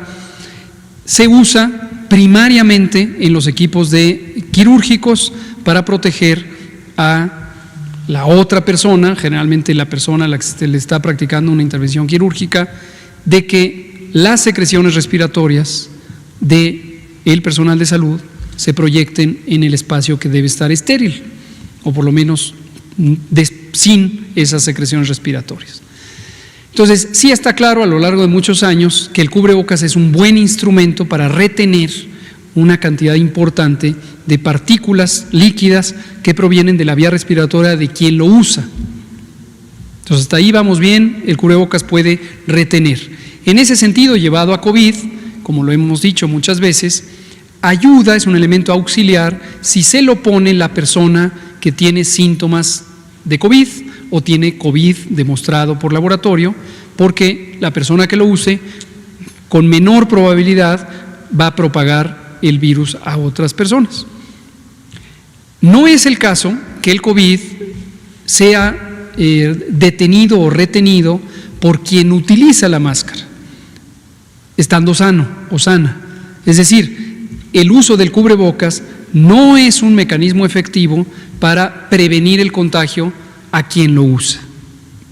se usa primariamente en los equipos quirúrgicos para proteger a la otra persona, generalmente la persona a la que se le está practicando una intervención quirúrgica, de que las secreciones respiratorias del personal de salud se proyecten en el espacio que debe estar estéril, o por lo menos sin esas secreciones respiratorias. Entonces, sí está claro a lo largo de muchos años que el cubrebocas es un buen instrumento para retener una cantidad importante de partículas líquidas que provienen de la vía respiratoria de quien lo usa. Entonces, hasta ahí vamos bien, el cubrebocas puede retener. En ese sentido, llevado a COVID, como lo hemos dicho muchas veces, ayuda, es un elemento auxiliar si se lo pone la persona que tiene síntomas de COVID o tiene COVID demostrado por laboratorio, porque la persona que lo use con menor probabilidad va a propagar el virus a otras personas. No es el caso que el COVID sea detenido o retenido por quien utiliza la máscara, estando sano o sana. Es decir, el uso del cubrebocas no es un mecanismo efectivo para prevenir el contagio a quien lo usa.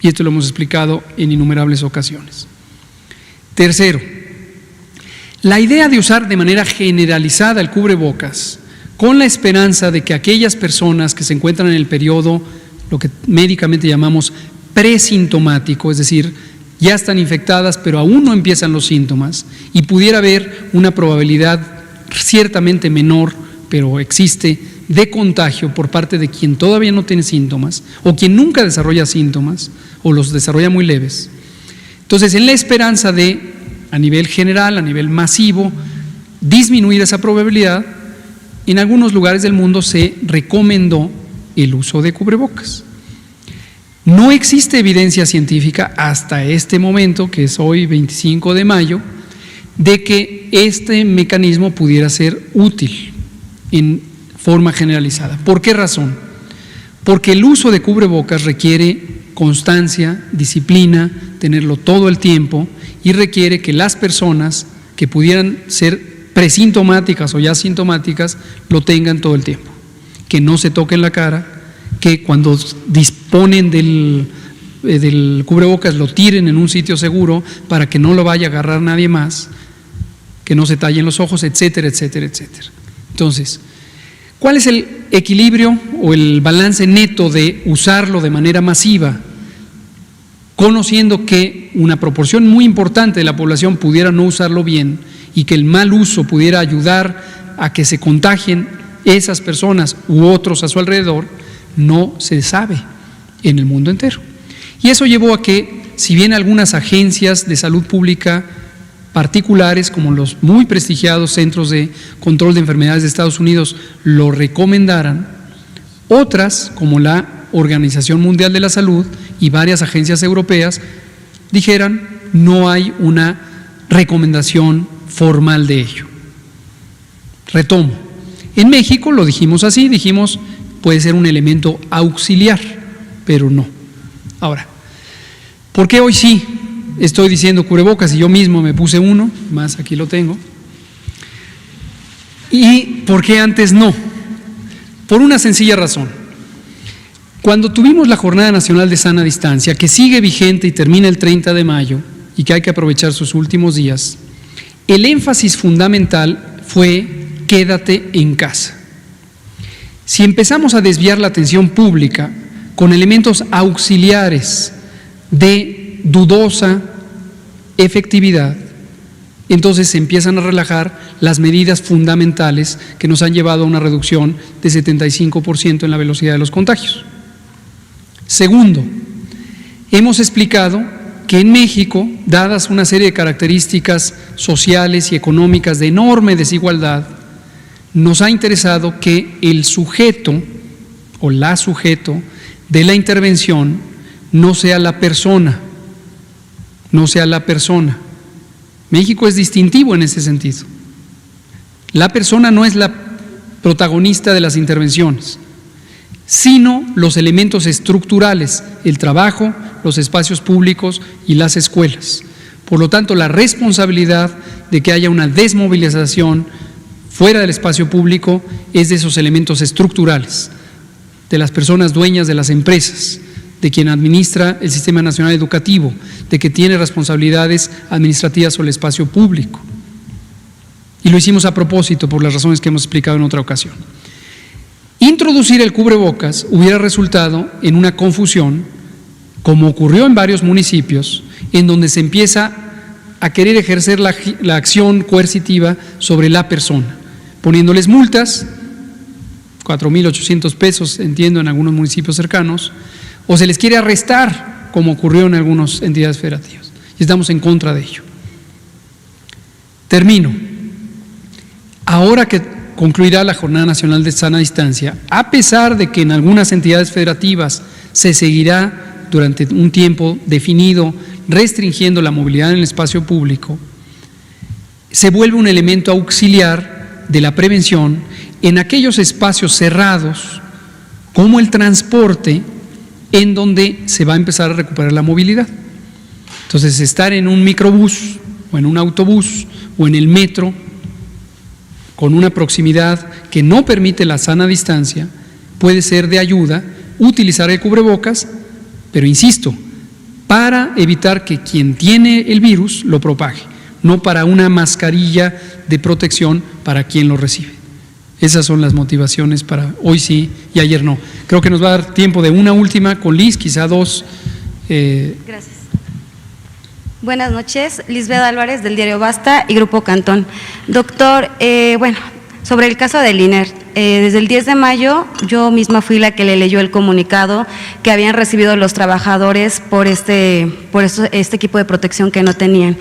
Y esto lo hemos explicado en innumerables ocasiones. Tercero, la idea de usar de manera generalizada el cubrebocas con la esperanza de que aquellas personas que se encuentran en el periodo, lo que médicamente llamamos presintomático, es decir, ya están infectadas pero aún no empiezan los síntomas y pudiera haber una probabilidad ciertamente menor, pero existe, de contagio por parte de quien todavía no tiene síntomas o quien nunca desarrolla síntomas o los desarrolla muy leves. Entonces, en la esperanza de, a nivel general, a nivel masivo, disminuir esa probabilidad, en algunos lugares del mundo se recomendó el uso de cubrebocas. No existe evidencia científica hasta este momento, que es hoy 25 de mayo, de que este mecanismo pudiera ser útil en forma generalizada. ¿Por qué razón? Porque el uso de cubrebocas requiere constancia, disciplina, tenerlo todo el tiempo, y requiere que las personas que pudieran ser presintomáticas o ya sintomáticas lo tengan todo el tiempo, que no se toquen la cara, que cuando disponen del cubrebocas lo tiren en un sitio seguro para que no lo vaya a agarrar nadie más, que no se tallen los ojos, etcétera, etcétera, etcétera. Entonces, ¿cuál es el equilibrio o el balance neto de usarlo de manera masiva, conociendo que una proporción muy importante de la población pudiera no usarlo bien y que el mal uso pudiera ayudar a que se contagien esas personas u otros a su alrededor? No se sabe en el mundo entero. Y eso llevó a que, si bien algunas agencias de salud pública particulares, como los muy prestigiados Centros de Control de Enfermedades de Estados Unidos, lo recomendaran, otras, como la Organización Mundial de la Salud y varias agencias europeas, dijeran no hay una recomendación formal de ello. Retomo. En México lo dijimos así, dijimos puede ser un elemento auxiliar, pero no. Ahora, ¿por qué hoy sí estoy diciendo cubrebocas y yo mismo me puse uno, más aquí lo tengo? ¿Y por qué antes no? Por una sencilla razón. Cuando tuvimos la Jornada Nacional de Sana Distancia, que sigue vigente y termina el 30 de mayo, y que hay que aprovechar sus últimos días, el énfasis fundamental fue quédate en casa. Si empezamos a desviar la atención pública con elementos auxiliares de dudosa efectividad, entonces se empiezan a relajar las medidas fundamentales que nos han llevado a una reducción de 75% en la velocidad de los contagios. Segundo, hemos explicado que en México, dadas una serie de características sociales y económicas de enorme desigualdad, nos ha interesado que el sujeto o la sujeto de la intervención no sea la persona, México es distintivo en ese sentido. La persona no es la protagonista de las intervenciones, sino los elementos estructurales, el trabajo, los espacios públicos y las escuelas. Por lo tanto, la responsabilidad de que haya una desmovilización fuera del espacio público es de esos elementos estructurales, de las personas dueñas de las empresas, de quien administra el Sistema Nacional Educativo, de que tiene responsabilidades administrativas sobre el espacio público. Y lo hicimos a propósito por las razones que hemos explicado en otra ocasión. Introducir el cubrebocas hubiera resultado en una confusión, como ocurrió en varios municipios, en donde se empieza a querer ejercer la acción coercitiva sobre la persona, poniéndoles multas, 4,800 pesos, entiendo, en algunos municipios cercanos, o se les quiere arrestar, como ocurrió en algunas entidades federativas. Y estamos en contra de ello. Termino. Ahora que concluirá la Jornada Nacional de Sana Distancia, a pesar de que en algunas entidades federativas se seguirá durante un tiempo definido restringiendo la movilidad en el espacio público, se vuelve un elemento auxiliar de la prevención en aquellos espacios cerrados, como el transporte, en donde se va a empezar a recuperar la movilidad. Entonces, estar en un microbús o en un autobús o en el metro con una proximidad que no permite la sana distancia puede ser de ayuda utilizar el cubrebocas, pero insisto, para evitar que quien tiene el virus lo propague, no para una mascarilla de protección para quien lo recibe. Esas son las motivaciones para hoy sí y ayer no. Creo que nos va a dar tiempo de una última con Liz, quizá dos. Gracias. Buenas noches, Lisbeth Álvarez del diario Basta y Grupo Cantón. Doctor, sobre el caso del INER, Desde el 10 de mayo yo misma fui la que le leyó el comunicado que habían recibido los trabajadores por este equipo de protección que no tenían.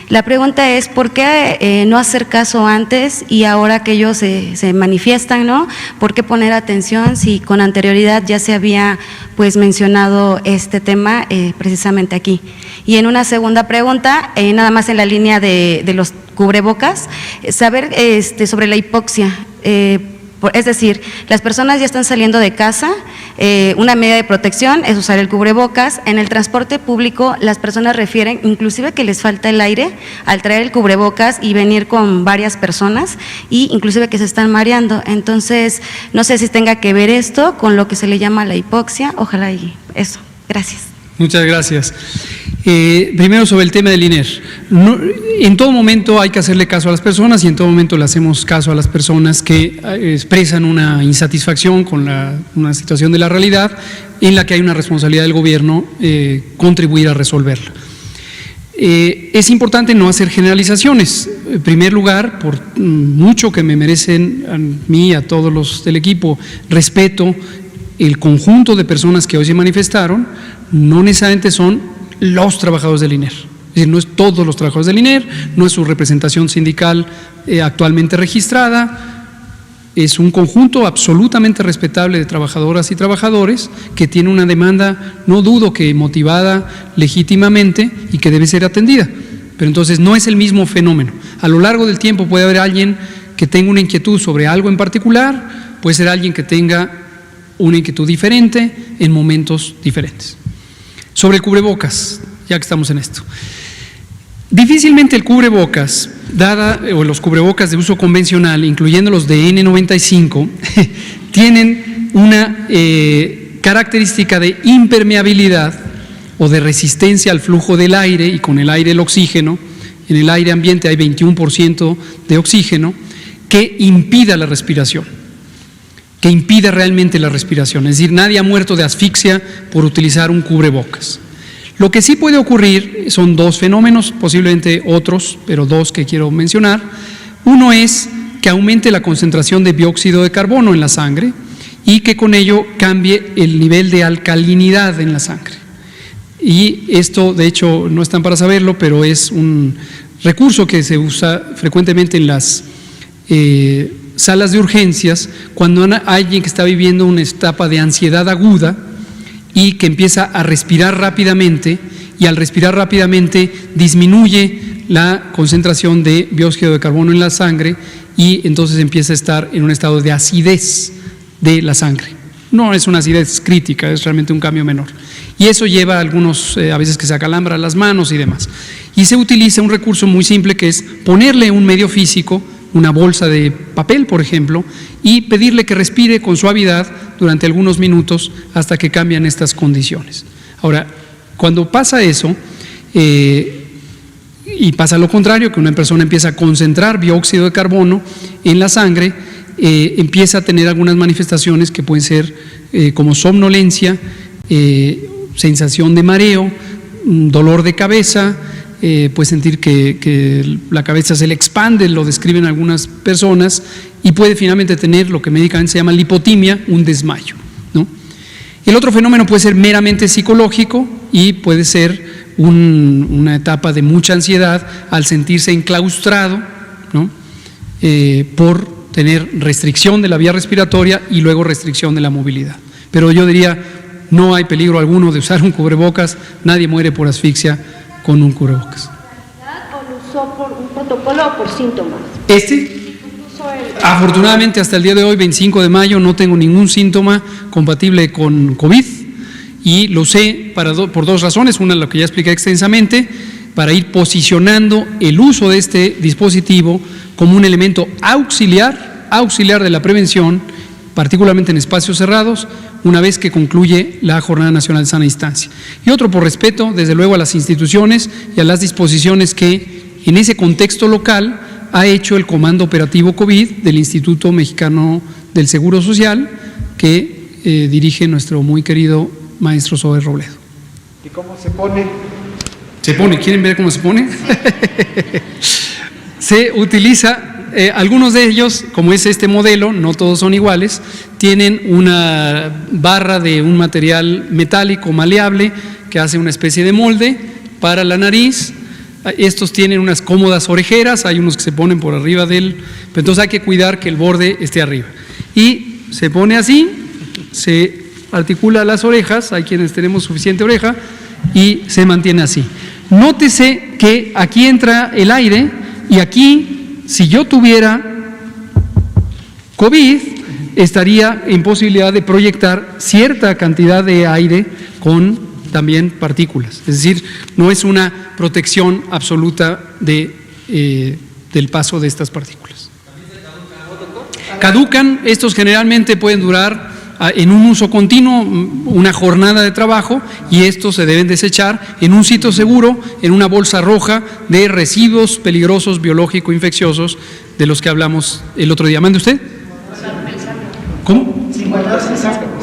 La pregunta es, ¿por qué no hacer caso antes y ahora que ellos se manifiestan, ¿no? ¿Por qué poner atención si con anterioridad ya se había pues mencionado este tema precisamente aquí? Y en una segunda pregunta, nada más en la línea de los cubrebocas, saber sobre la hipoxia. Es decir, las personas ya están saliendo de casa, una medida de protección es usar el cubrebocas. En el transporte público las personas refieren inclusive que les falta el aire al traer el cubrebocas y venir con varias personas, y inclusive que se están mareando. Entonces, no sé si tenga que ver esto con lo que se le llama la hipoxia, ojalá y eso. Gracias. Muchas gracias. Primero sobre el tema del INER. En todo momento hay que hacerle caso a las personas y en todo momento le hacemos caso a las personas que expresan una insatisfacción con una situación de la realidad en la que hay una responsabilidad del gobierno contribuir a resolverla. Es importante no hacer generalizaciones. En primer lugar, por mucho que me merecen a mí, a todos los del equipo, respeto, el conjunto de personas que hoy se manifestaron no necesariamente son los trabajadores del INER. Es decir, no es todos los trabajadores del INER, no es su representación sindical actualmente registrada, es un conjunto absolutamente respetable de trabajadoras y trabajadores que tiene una demanda, no dudo que motivada legítimamente y que debe ser atendida. Pero entonces no es el mismo fenómeno. A lo largo del tiempo puede haber alguien que tenga una inquietud sobre algo en particular, puede ser alguien que tenga una inquietud diferente en momentos diferentes. Sobre el cubrebocas, ya que estamos en esto. Difícilmente el cubrebocas, o los cubrebocas de uso convencional, incluyendo los de N95, tienen una característica de impermeabilidad o de resistencia al flujo del aire, y con el aire el oxígeno. En el aire ambiente hay 21% de oxígeno que impida la respiración, que impide realmente la respiración. Es decir, nadie ha muerto de asfixia por utilizar un cubrebocas. Lo que sí puede ocurrir son dos fenómenos, posiblemente otros, pero dos que quiero mencionar. Uno es que aumente la concentración de dióxido de carbono en la sangre y que con ello cambie el nivel de alcalinidad en la sangre. Y esto, de hecho, no están para saberlo, pero es un recurso que se usa frecuentemente en las salas de urgencias, cuando hay alguien que está viviendo una etapa de ansiedad aguda y que empieza a respirar rápidamente, y al respirar rápidamente disminuye la concentración de dióxido de carbono en la sangre y entonces empieza a estar en un estado de acidez de la sangre. No es una acidez crítica, es realmente un cambio menor. Y eso lleva a algunos, a veces que se acalambran las manos y demás. Y se utiliza un recurso muy simple que es ponerle un medio físico, una bolsa de papel, por ejemplo, y pedirle que respire con suavidad durante algunos minutos hasta que cambian estas condiciones. Ahora, cuando pasa eso, y pasa lo contrario, que una persona empieza a concentrar dióxido de carbono en la sangre, empieza a tener algunas manifestaciones que pueden ser como somnolencia, sensación de mareo, dolor de cabeza, puede sentir que la cabeza se le expande, lo describen algunas personas, y puede finalmente tener lo que médicamente se llama lipotimia, un desmayo, ¿no? El otro fenómeno puede ser meramente psicológico y puede ser una etapa de mucha ansiedad al sentirse enclaustrado, ¿no? Por tener restricción de la vía respiratoria y luego restricción de la movilidad. Pero yo diría, no hay peligro alguno de usar un cubrebocas, nadie muere por asfixia con un cubrebocas. ¿O lo usó por un protocolo o por síntomas? Afortunadamente hasta el día de hoy, 25 de mayo, no tengo ningún síntoma compatible con COVID y lo usé por dos razones. Una, lo que ya expliqué extensamente, para ir posicionando el uso de este dispositivo como un elemento auxiliar de la prevención, particularmente en espacios cerrados, una vez que concluye la Jornada Nacional de Sana Distancia. Y otro, por respeto, desde luego, a las instituciones y a las disposiciones que en ese contexto local ha hecho el Comando Operativo COVID del Instituto Mexicano del Seguro Social, que dirige nuestro muy querido maestro Zoe Robledo. ¿Y cómo se pone? ¿Se pone? ¿Quieren ver cómo se pone? Se utiliza algunos de ellos, como es este modelo, no todos son iguales, tienen una barra de un material metálico maleable que hace una especie de molde para la nariz. Estos tienen unas cómodas orejeras, hay unos que se ponen por arriba del, pero entonces hay que cuidar que el borde esté arriba. Y se pone así, se articula las orejas, hay quienes tenemos suficiente oreja, y se mantiene así. Nótese que aquí entra el aire y aquí, si yo tuviera COVID, estaría en posibilidad de proyectar cierta cantidad de aire con también partículas. Es decir, no es una protección absoluta del paso de estas partículas. Caducan, estos generalmente pueden durar en un uso continuo una jornada de trabajo y estos se deben desechar en un sitio seguro, en una bolsa roja de residuos peligrosos biológico-infecciosos de los que hablamos el otro día. ¿Mande usted? ¿Cómo?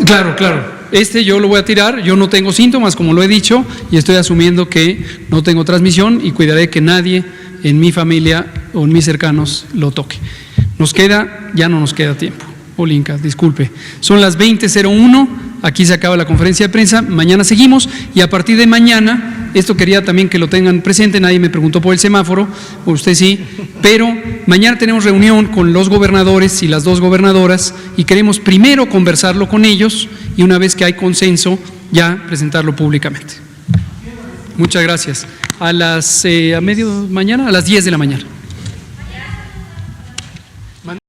Claro, claro. Este yo lo voy a tirar, yo no tengo síntomas, como lo he dicho, y estoy asumiendo que no tengo transmisión y cuidaré que nadie en mi familia o en mis cercanos lo toque. Ya no nos queda tiempo. Olinka, disculpe. Son las 20:01, aquí se acaba la conferencia de prensa, mañana seguimos y a partir de mañana, esto quería también que lo tengan presente, nadie me preguntó por el semáforo, usted sí, pero mañana tenemos reunión con los gobernadores y las dos gobernadoras y queremos primero conversarlo con ellos y una vez que hay consenso ya presentarlo públicamente. Muchas gracias. A las 10 de la mañana.